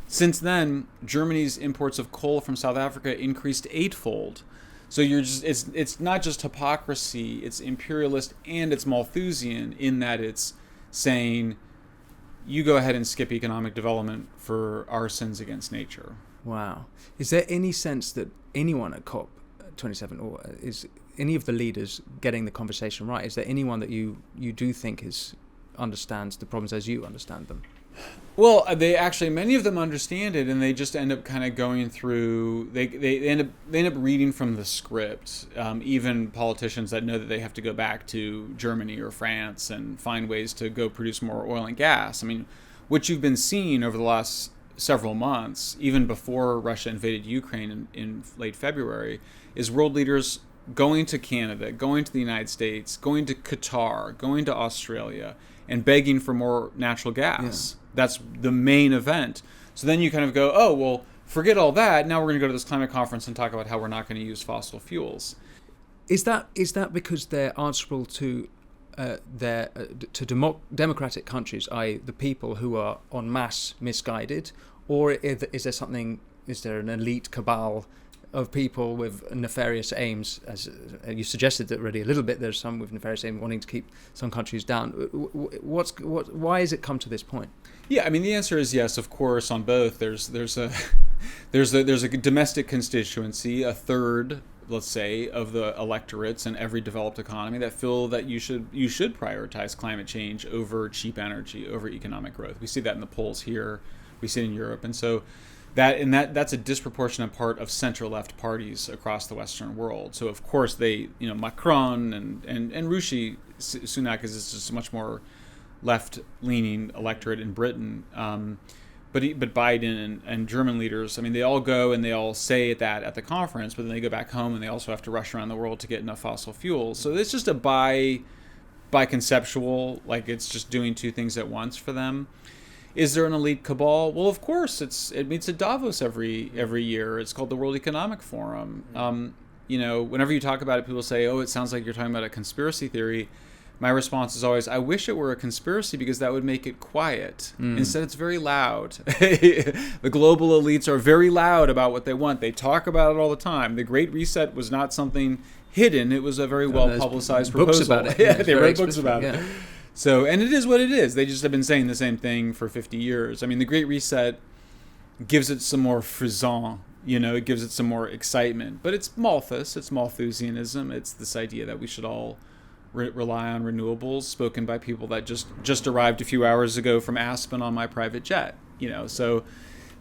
Since then, Germany's imports of coal from South Africa increased eightfold. So it's not just hypocrisy, it's imperialist and it's Malthusian in that it's saying, you go ahead and skip economic development for our sins against nature.
Wow. Is there any sense that anyone at COP27 or is any of the leaders getting the conversation right? Is there anyone that you do think understands the problems as you understand them?
Well, many of them understand it, and they just end up kind of going through. They end up reading from the script. Even politicians that know that they have to go back to Germany or France and find ways to go produce more oil and gas. I mean, what you've been seeing over the last several months, even before Russia invaded Ukraine in late February, is world leaders going to Canada, going to the United States, going to Qatar, going to Australia, and begging for more natural gas. Yeah. That's the main event. So then you kind of go, oh, well, forget all that. Now we're going to go to this climate conference and talk about how we're not going to use fossil fuels.
Is that because they're answerable to democratic countries, i.e. the people who are en masse misguided, or is there an elite cabal of people with nefarious aims, as you suggested that already a little bit, there's some with nefarious aims wanting to keep some countries down. Why has it come to this point?
Yeah, I mean, the answer is yes, of course, on both. There's a domestic constituency, a third, let's say, of the electorates in every developed economy that feel that you should prioritize climate change over cheap energy, over economic growth. We see that in the polls here, we see it in Europe, and so that's a disproportionate part of center-left parties across the Western world. So of course Macron and Rishi Sunak is just a much more left-leaning electorate in Britain. But Biden and German leaders, I mean, they all go and they all say that at the conference, but then they go back home and they also have to rush around the world to get enough fossil fuels. So it's just a biconceptual, like it's just doing two things at once for them. Is there an elite cabal? Well, of course, it meets at Davos every year. It's called the World Economic Forum. Whenever you talk about it, people say, "Oh, it sounds like you're talking about a conspiracy theory." My response is always, "I wish it were a conspiracy because that would make it quiet. Instead, it's very loud." The global elites are very loud about what they want. They talk about it all the time. The Great Reset was not something hidden. It was a very well-publicized proposal.
Books about it.
Yeah, they wrote books about it. So, and it is what it is. They just have been saying the same thing for 50 years. I mean, the Great Reset gives it some more frisson, it gives it some more excitement. But it's Malthus, it's Malthusianism. It's this idea that we should all rely on renewables, spoken by people that just arrived a few hours ago from Aspen on my private jet, So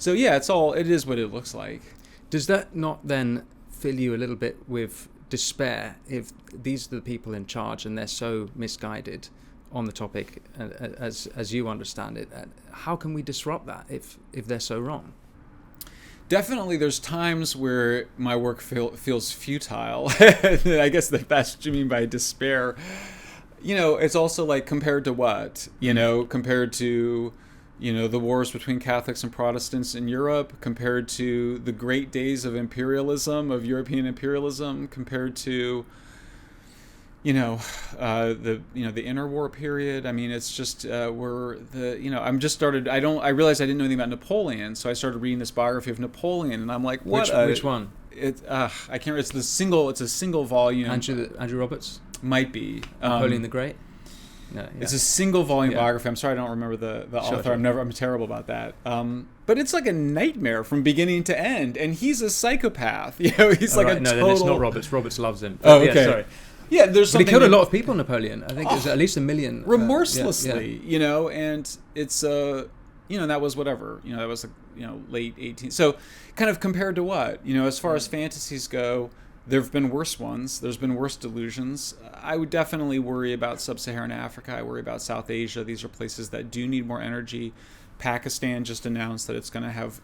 yeah, it is what it looks like.
Does that not then fill you a little bit with despair if these are the people in charge and they're so misguided on the topic as you understand it? How can we disrupt that if they're so wrong?
Definitely there's times where my work feels futile. I guess that's what you mean by despair. It's also like compared to what? Compared to the wars between Catholics and Protestants in Europe, compared to the great days of imperialism, of European imperialism, compared to the interwar period. I mean, it's just I realized I didn't know anything about Napoleon, so I started reading this biography of Napoleon, and I'm like, what?
Which one?
I can't remember. It's a single volume.
Andrew Roberts?
Might be.
Napoleon the Great? No, yeah.
It's a single volume biography. I'm sorry I don't remember the author. Sure. I'm terrible about that. But it's like a nightmare from beginning to end, and he's a psychopath. He's total.
No, then it's not Roberts. Roberts loves him.
Oh, okay.
Yeah, sorry.
Yeah, there's something.
But he killed a lot of people, Napoleon. I think it was at least 1 million.
Remorselessly, and it's that was whatever, that was late 18th. So kind of compared to what, as far as fantasies go, there have been worse ones. There's been worse delusions. I would definitely worry about sub-Saharan Africa. I worry about South Asia. These are places that do need more energy. Pakistan just announced that it's going to have,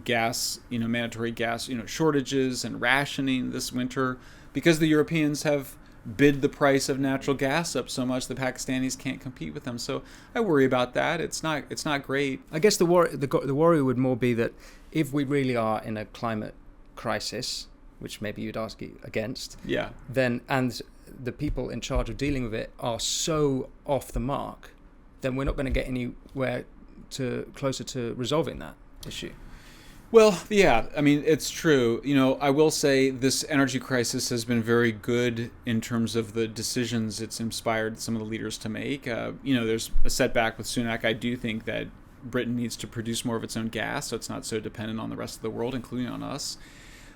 gas, mandatory gas, shortages and rationing this winter because the Europeans have bid the price of natural gas up so much the Pakistanis can't compete with them. So I worry about that. It's not great.
I guess the worry would more be that if we really are in a climate crisis, which maybe you'd argue against, then and the people in charge of dealing with it are so off the mark, then we're not going to get anywhere closer to resolving that. issue.
Well, yeah, I mean, it's true. I will say this energy crisis has been very good in terms of the decisions it's inspired some of the leaders to make. There's a setback with Sunak. I do think that Britain needs to produce more of its own gas, so it's not so dependent on the rest of the world, including on us.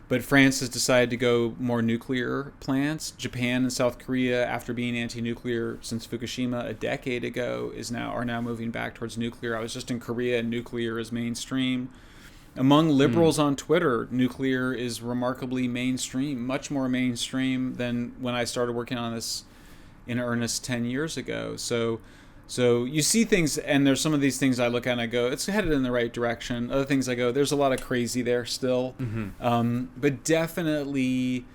But France has decided to go more nuclear plants. Japan and South Korea, after being anti-nuclear since Fukushima a decade ago, are now moving back towards nuclear. I was just in Korea, and nuclear is mainstream. Among liberals on Twitter, nuclear is remarkably mainstream, much more mainstream than when I started working on this in earnest 10 years ago. So you see things, and there's some of these things I look at and I go, it's headed in the right direction. Other things I go, there's a lot of crazy there still. But definitely,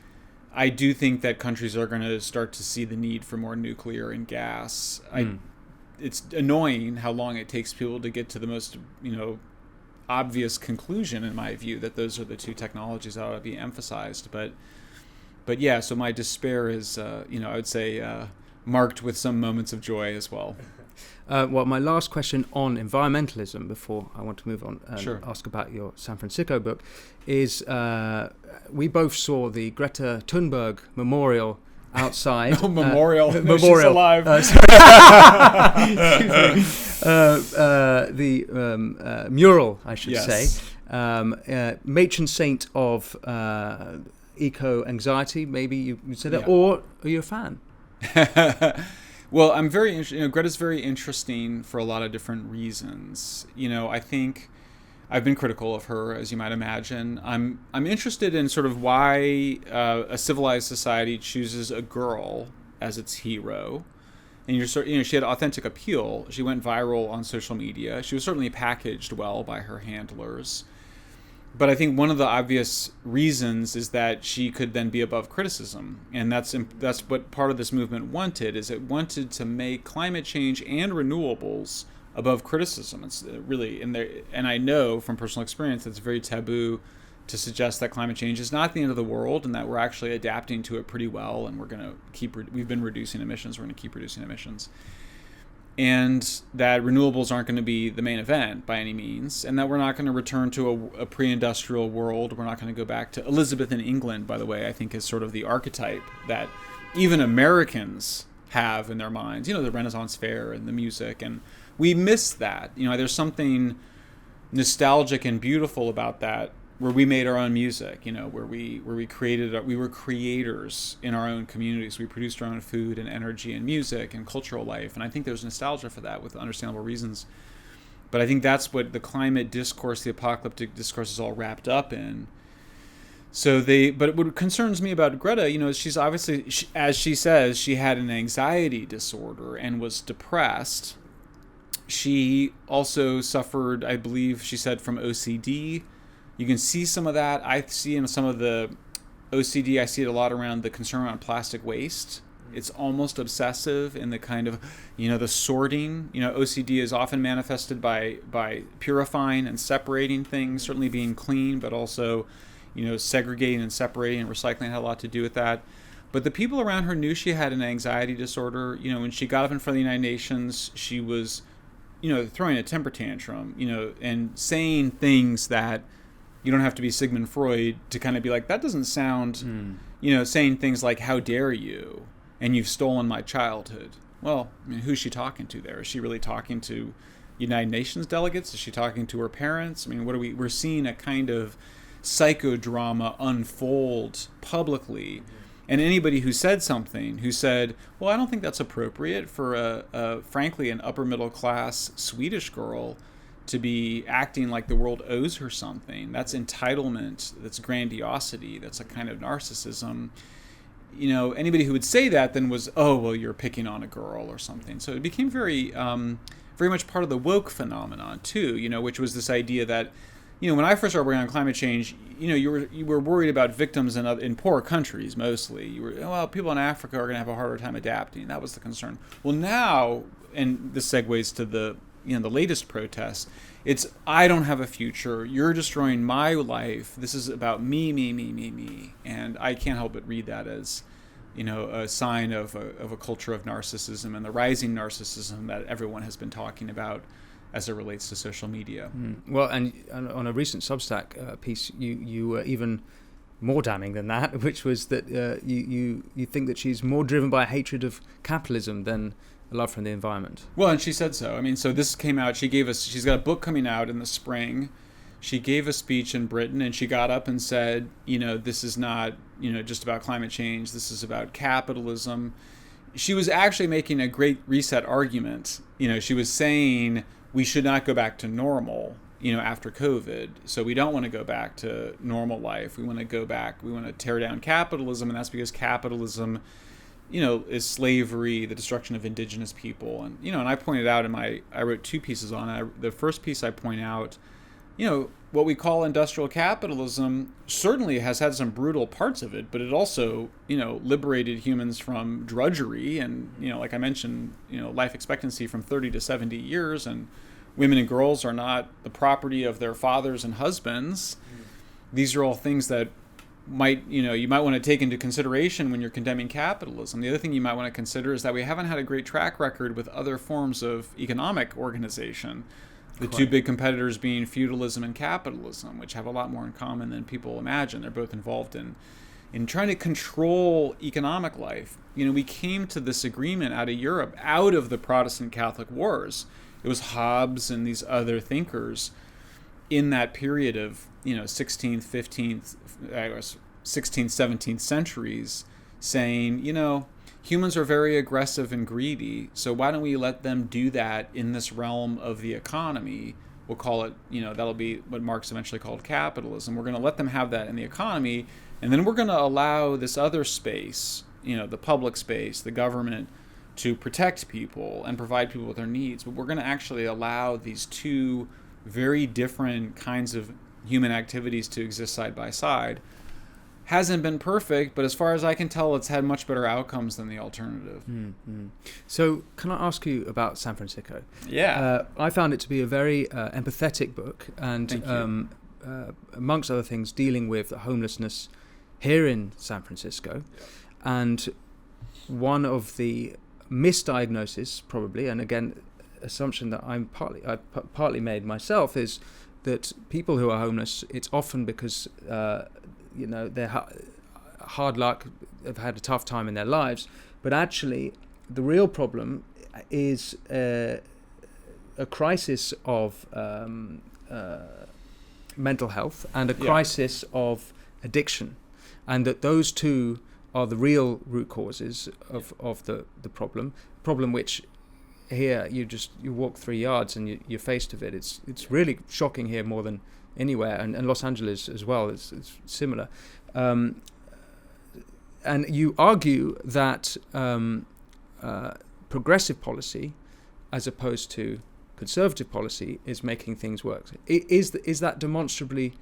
I do think that countries are going to start to see the need for more nuclear and gas. It's annoying how long it takes people to get to the most, obvious conclusion, in my view, that those are the two technologies that ought to be emphasized. But yeah, so my despair is, I would say, marked with some moments of joy as well.
Well, my last question on environmentalism before I want to move on and
Sure.
ask about your San Francisco book is we both saw the Greta Thunberg memorial outside.
No memorial. No,
memorial.
she's alive.
The mural, I should
Yes.
say. Matron saint of eco-anxiety, maybe you said it,
Yeah.
or are you a fan?
Well, I'm very interested. Greta's very interesting for a lot of different reasons. I think I've been critical of her, as you might imagine. I'm interested in sort of why a civilized society chooses a girl as its hero. And she had authentic appeal. She went viral on social media. She was certainly packaged well by her handlers. But I think one of the obvious reasons is that she could then be above criticism. And that's what part of this movement wanted, is it wanted to make climate change and renewables above criticism. It's really in there. And I know from personal experience it's very taboo to suggest that climate change is not the end of the world and that we're actually adapting to it pretty well. And we've been reducing emissions. We're going to keep reducing emissions. And that renewables aren't going to be the main event by any means, and that we're not going to return to a pre-industrial world. We're not going to go back to Elizabethan England, by the way, I think is sort of the archetype that even Americans have in their minds. The Renaissance Fair and the music, and we miss that. There's something nostalgic and beautiful about that, where we made our own music, where we were creators in our own communities. We produced our own food and energy and music and cultural life. And I think there's nostalgia for that with understandable reasons. But I think that's what the climate discourse, the apocalyptic discourse is all wrapped up in. But what concerns me about Greta, she's obviously, as she says, she had an anxiety disorder and was depressed. She also suffered, I believe she said, from OCD. You can see some of that. I see in some of the OCD, I see it a lot around the concern around plastic waste. It's almost obsessive in the kind of, the sorting. OCD is often manifested by purifying and separating things, certainly being clean, but also, segregating and separating and recycling had a lot to do with that. But the people around her knew she had an anxiety disorder. When she got up in front of the United Nations, she was, throwing a temper tantrum, and saying things that you don't have to be Sigmund Freud to kind of be like, that doesn't sound, saying things like, how dare you, and you've stolen my childhood. Well, who's she talking to there? Is she really talking to United Nations delegates? Is she talking to her parents? We're seeing a kind of psychodrama unfold publicly. And anybody who said, well, I don't think that's appropriate for frankly, an upper middle class Swedish girl to be acting like the world owes her something. That's entitlement. That's grandiosity. That's a kind of narcissism. Anybody who would say that then was, oh, well, you're picking on a girl or something. So it became very, very much part of the woke phenomenon too. Which was this idea that, when I first started working on climate change, you were worried about victims in poor countries mostly. You were, people in Africa are going to have a harder time adapting. That was the concern. Well, now, and this segues to the latest protests, it's, I don't have a future. You're destroying my life. This is about me. And I can't help but read that as, a sign of a culture of narcissism and the rising narcissism that everyone has been talking about as it relates to social media.
Well, and on a recent Substack piece, you were even more damning than that, which was that you think that she's more driven by a hatred of capitalism than a love for the environment.
Well, and she said so. I mean, so this came out. She's got a book coming out in the spring. She gave a speech in Britain, and she got up and said, this is not, just about climate change. This is about capitalism. She was actually making a great reset argument. She was saying we should not go back to normal, after COVID. So we don't want to go back to normal life. We want to go back. We want to tear down capitalism, and that's because capitalism, is slavery, the destruction of indigenous people. And, and I pointed out I wrote 2 pieces on it. The first piece I point out, what we call industrial capitalism certainly has had some brutal parts of it, but it also, liberated humans from drudgery and, like I mentioned, life expectancy from 30 to 70 years, and women and girls are not the property of their fathers and husbands. These are all things that you might want to take into consideration when you're condemning capitalism. The other thing you might want to consider is that we haven't had a great track record with other forms of economic organization. The two big competitors being feudalism and capitalism, which have a lot more in common than people imagine. They're both involved in trying to control economic life. We came to this agreement out of Europe, out of the Protestant Catholic Wars. It was Hobbes and these other thinkers in that period of 16th, 15th, 16th, 17th centuries saying, humans are very aggressive and greedy, so why don't we let them do that in this realm of the economy? We'll call it, that'll be what Marx eventually called capitalism. We're going to let them have that in the economy, and then we're going to allow this other space, the public space, the government, to protect people and provide people with their needs. But we're going to actually allow these two very different kinds of human activities to exist side by side. Hasn't been perfect, but as far as I can tell, it's had much better outcomes than the alternative.
So can I ask you about San Francisco?
Yeah.
I found it to be a very empathetic book, and amongst other things, dealing with homelessness here in San Francisco. Yeah. And one of the misdiagnoses, probably, and again, assumption that I partly made myself, is that people who are homeless, it's often because they're hard luck, have had a tough time in their lives, but actually the real problem is a crisis of mental health and a crisis of addiction, and that those two are the real root causes of the problem which here you walk 3 yards and you're faced with it. It's really shocking here more than anywhere, and Los Angeles as well is similar. And you argue that progressive policy, as opposed to conservative policy, is making things work. Is that demonstrably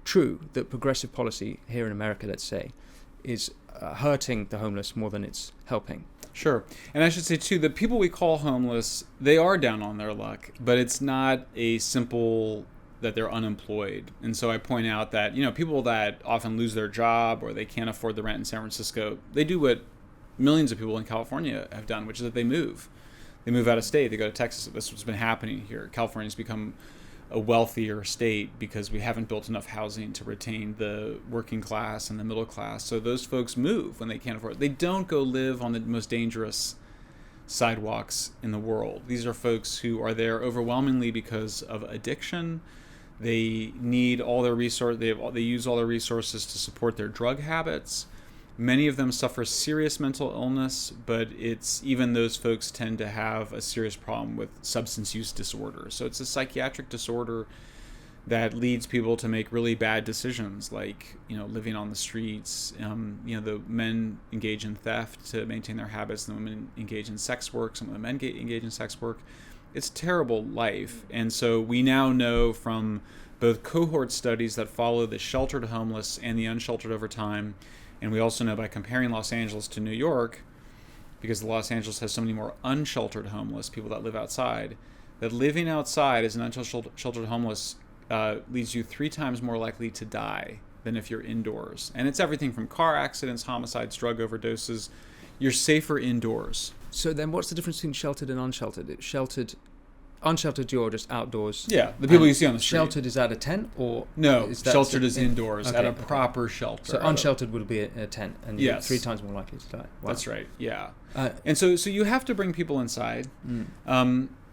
true, that progressive policy here in America, let's say, is hurting the homeless more than it's helping?
Sure. And I should say, too, the people we call homeless, they are down on their luck, but it's not a simple that they're unemployed. And so I point out that, people that often lose their job or they can't afford the rent in San Francisco, they do what millions of people in California have done, which is that they move. They move out of state. They go to Texas. That's what's been happening here. California's become a wealthier state because we haven't built enough housing to retain the working class and the middle class. So those folks move when they can't afford it. They don't go live on the most dangerous sidewalks in the world. These are folks who are there overwhelmingly because of addiction. They need all their they use all their resources to support their drug habits. Many of them suffer serious mental illness, but even those folks tend to have a serious problem with substance use disorder. So it's a psychiatric disorder that leads people to make really bad decisions, like living on the streets. The men engage in theft to maintain their habits. The women engage in sex work. Some of the men engage in sex work. It's a terrible life. And so we now know from both cohort studies that follow the sheltered homeless and the unsheltered over time, and we also know by comparing Los Angeles to New York, because Los Angeles has so many more unsheltered homeless, people that live outside, that living outside as an unsheltered homeless leads you 3 times more likely to die than if you're indoors. And it's everything from car accidents, homicides, drug overdoses. You're safer indoors.
So then what's the difference between sheltered and unsheltered? Sheltered unsheltered, you're just outdoors.
Yeah, the people you see on the street.
Sheltered is at a tent, or
no?
Is that
Sheltered is indoors at a proper shelter.
So unsheltered would be a tent, and you're 3 times more likely to die. Wow.
That's right. Yeah, and so you have to bring people inside.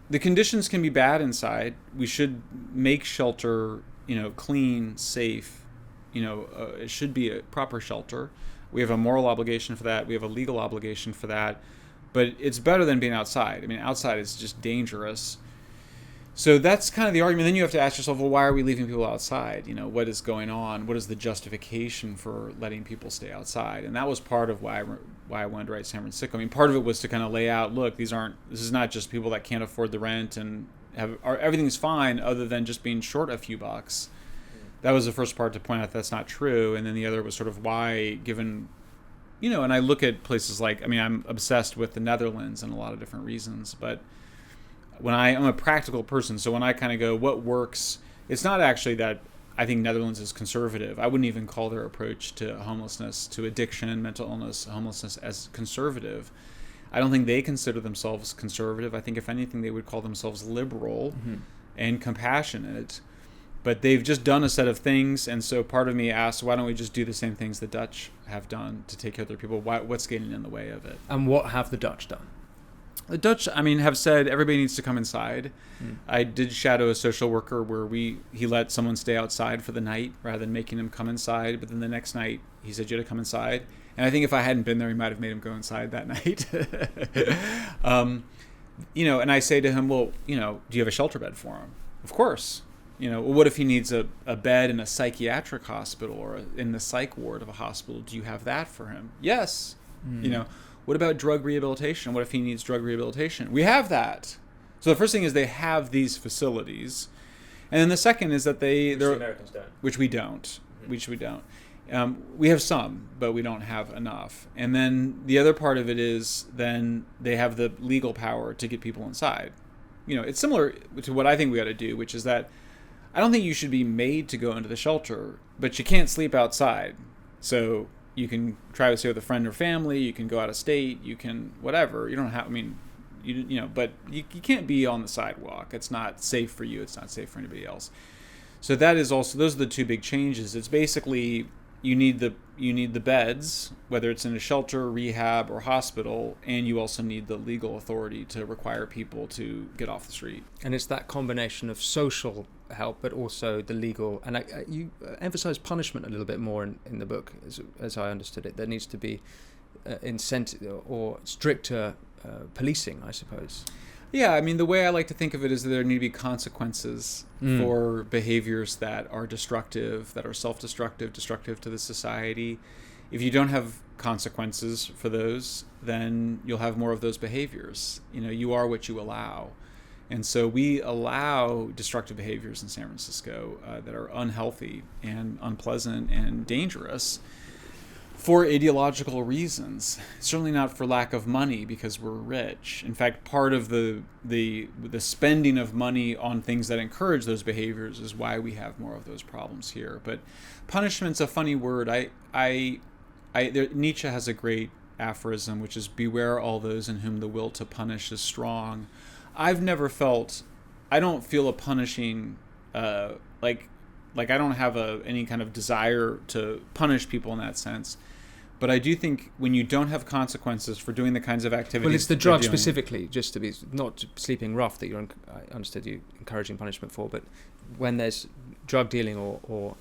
The conditions can be bad inside. We should make shelter, clean, safe. It should be a proper shelter. We have a moral obligation for that. We have a legal obligation for that. But it's better than being outside. I mean, outside is just dangerous. So that's kind of the argument. Then you have to ask yourself, well, why are we leaving people outside? What is going on? What is the justification for letting people stay outside? And that was part of why I wanted to write San Francisco. I mean, part of it was to kind of lay out, look, this is not just people that can't afford the rent and everything's fine other than just being short a few bucks. That was the first part, to point out that's not true. And then the other was sort of why, given, and I look at places like, I'm obsessed with the Netherlands and a lot of different reasons, but when I'm a practical person, so when I kind of go, what works, it's not actually that I think Netherlands is conservative. I wouldn't even call their approach to homelessness, to addiction, mental illness, homelessness as conservative. I don't think they consider themselves conservative. I think if anything, they would call themselves liberal and compassionate. But they've just done a set of things, and so part of me asks, why don't we just do the same things the Dutch have done to take care of their people? What's getting in the way of it?
And what have the Dutch done?
The Dutch, have said everybody needs to come inside. I did shadow a social worker where he let someone stay outside for the night rather than making him come inside. But then the next night, he said, you had to come inside. And I think if I hadn't been there, he might have made him go inside that night. And I say to him, well, do you have a shelter bed for him? Of course. Well, what if he needs a bed in a psychiatric hospital or in the psych ward of a hospital? Do you have that for him? Yes. What about drug rehabilitation? What if he needs drug rehabilitation? We have that. So the first thing is they have these facilities. And then the second is that the Americans don't. Which we don't. Which we don't. We have some, but we don't have enough. And then the other part of it is then they have the legal power to get people inside. It's similar to what I think we ought to do, which is that I don't think you should be made to go into the shelter, but you can't sleep outside. So you can try to stay with a friend or family. You can go out of state. You can whatever. You don't have. But you can't be on the sidewalk. It's not safe for you. It's not safe for anybody else. So that is also, those are the two big changes. It's basically you need the beds, whether it's in a shelter, rehab, or hospital, and you also need the legal authority to require people to get off the street.
And it's that combination of social help, but also the legal. And you emphasize punishment a little bit more in the book, as I understood it. There needs to be incentive or stricter policing, I suppose.
Yeah, the way I like to think of it is that there need to be consequences for behaviors that are destructive, that are self-destructive, destructive to the society. If you don't have consequences for those, then you'll have more of those behaviors. You are what you allow. And so we allow destructive behaviors in San Francisco that are unhealthy and unpleasant and dangerous for ideological reasons. Certainly not for lack of money because we're rich. In fact, part of the spending of money on things that encourage those behaviors is why we have more of those problems here. But punishment's a funny word. Nietzsche has a great aphorism, which is, beware all those in whom the will to punish is strong. I've never felt, I don't feel a punishing, like I don't have any kind of desire to punish people in that sense. But I do think when you don't have consequences for doing the kinds of activities...
Well, it's the drug specifically, just to be, not sleeping rough that I understood you encouraging punishment for, but when there's drug dealing or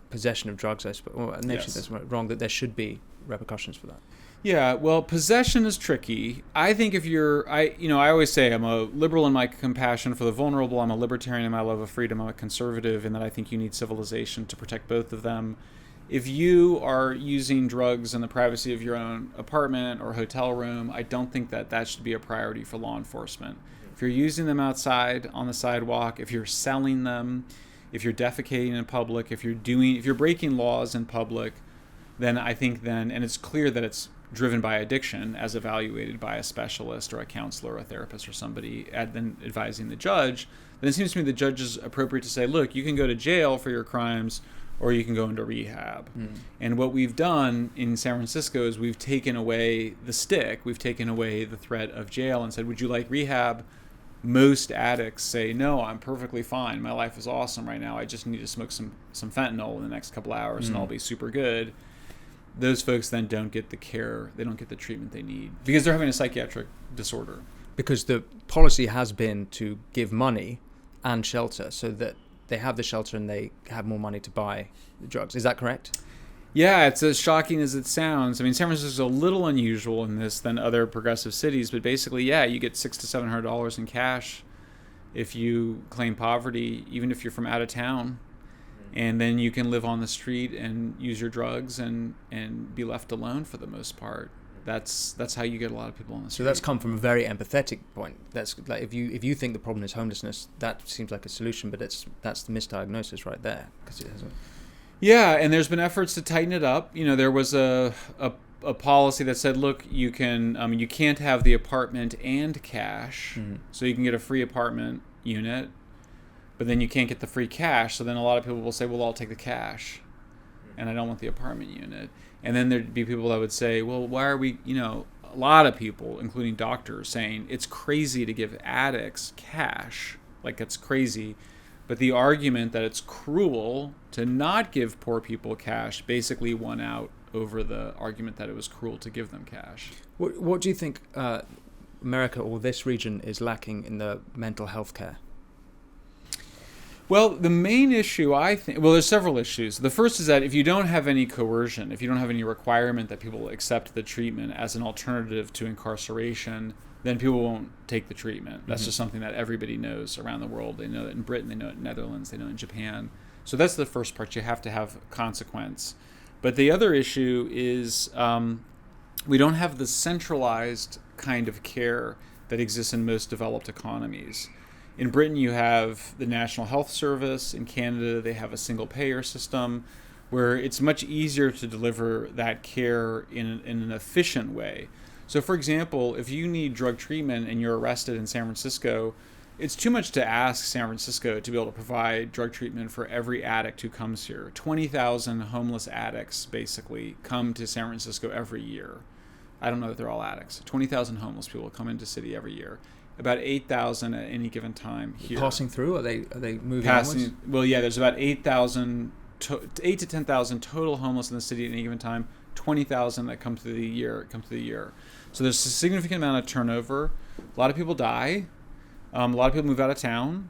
possession of drugs, I suppose, or maybe that's wrong, that there should be repercussions for that. Yeah, well, possession is tricky. I think if I always say I'm a liberal in my compassion for the vulnerable, I'm a libertarian in my love of freedom, I'm a conservative in that I think you need civilization to protect both of them. If you are using drugs in the privacy of your own apartment or hotel room, I don't think that should be a priority for law enforcement. If you're using them outside on the sidewalk, if you're selling them, if you're defecating in public, if you're breaking laws in public, then I think and it's clear that it's driven by addiction as evaluated by a specialist or a counselor or a therapist or somebody then advising the judge, then it seems to me the judge is appropriate to say, look, you can go to jail for your crimes or you can go into rehab. And what we've done in San Francisco is we've taken away the stick, we've taken away the threat of jail and said, would you like rehab?
most addicts say, no, I'm perfectly fine. My life is awesome right now. I just need to smoke some fentanyl in the next couple hours and I'll be super good. Those folks then don't get the care, they don't get the treatment they need because they're having a psychiatric disorder.
Because the policy has been to give money and shelter so that they have the shelter and they have more money to buy the drugs. Is that correct?
Yeah, it's as shocking as it sounds. I mean, San Francisco's a little unusual in this than other progressive cities, but basically, yeah, you get $600 to $700 in cash if you claim poverty, even if you're from out of town, and then you can live on the street and use your drugs and be left alone for the most part. That's how you get a lot of people on the street.
So that's come from a very empathetic point. That's like if you think the problem is homelessness, that seems like a solution, but that's the misdiagnosis right there because it hasn't.
Yeah, and there's been efforts to tighten it up. You know, there was a policy that said, look, you can't have the apartment and cash, so you can get a free apartment unit, but then you can't get the free cash. So then a lot of people will say, well, I'll take the cash, and I don't want the apartment unit. And then there'd be people that would say, well, why are we, a lot of people, including doctors, saying it's crazy to give addicts cash, like it's crazy. But the argument that it's cruel to not give poor people cash basically won out over the argument that it was cruel to give them cash.
What do you think America or this region is lacking in the mental health care?
Well, the main issue, there's several issues. The first is that if you don't have any coercion, if you don't have any requirement that people accept the treatment as an alternative to incarceration, then people won't take the treatment. That's just something that everybody knows around the world. They know it in Britain, they know it in Netherlands, they know it in Japan. So that's the first part. You have to have consequence. But the other issue is we don't have the centralized kind of care that exists in most developed economies. In Britain, you have the National Health Service. In Canada, they have a single-payer system where it's much easier to deliver that care in an efficient way. So, for example, if you need drug treatment and you're arrested in San Francisco, it's too much to ask San Francisco to be able to provide drug treatment for every addict who comes here. 20,000 homeless addicts, basically, come to San Francisco every year. I don't know that they're all addicts. 20,000 homeless people come into the city every year. About 8,000 at any given time here.
Passing through? Are they moving onwards?
Well, yeah, there's about 8,000, 8 to 10,000 total homeless in the city at any given time. 20,000 that come through the year. So there's a significant amount of turnover. A lot of people die. A lot of people move out of town.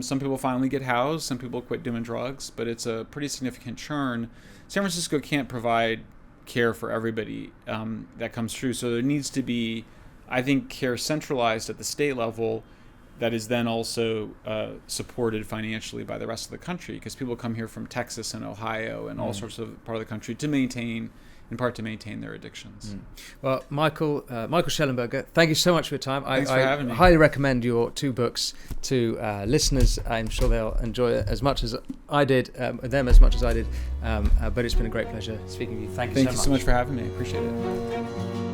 Some people finally get housed. Some people quit doing drugs. But it's a pretty significant churn. San Francisco can't provide care for everybody that comes through. So there needs to be, I think, care centralized at the state level that is then also supported financially by the rest of the country, because people come here from Texas and Ohio and all sorts of part of the country to maintain their addictions.
Well, Michael Shellenberger, thank you so much for your time.
Thanks for having me.
I highly recommend your 2 books to listeners. I'm sure they'll enjoy it as much as I did, but it's been a great pleasure speaking with you. Thank you so much.
Thank you so much for having me. I appreciate it.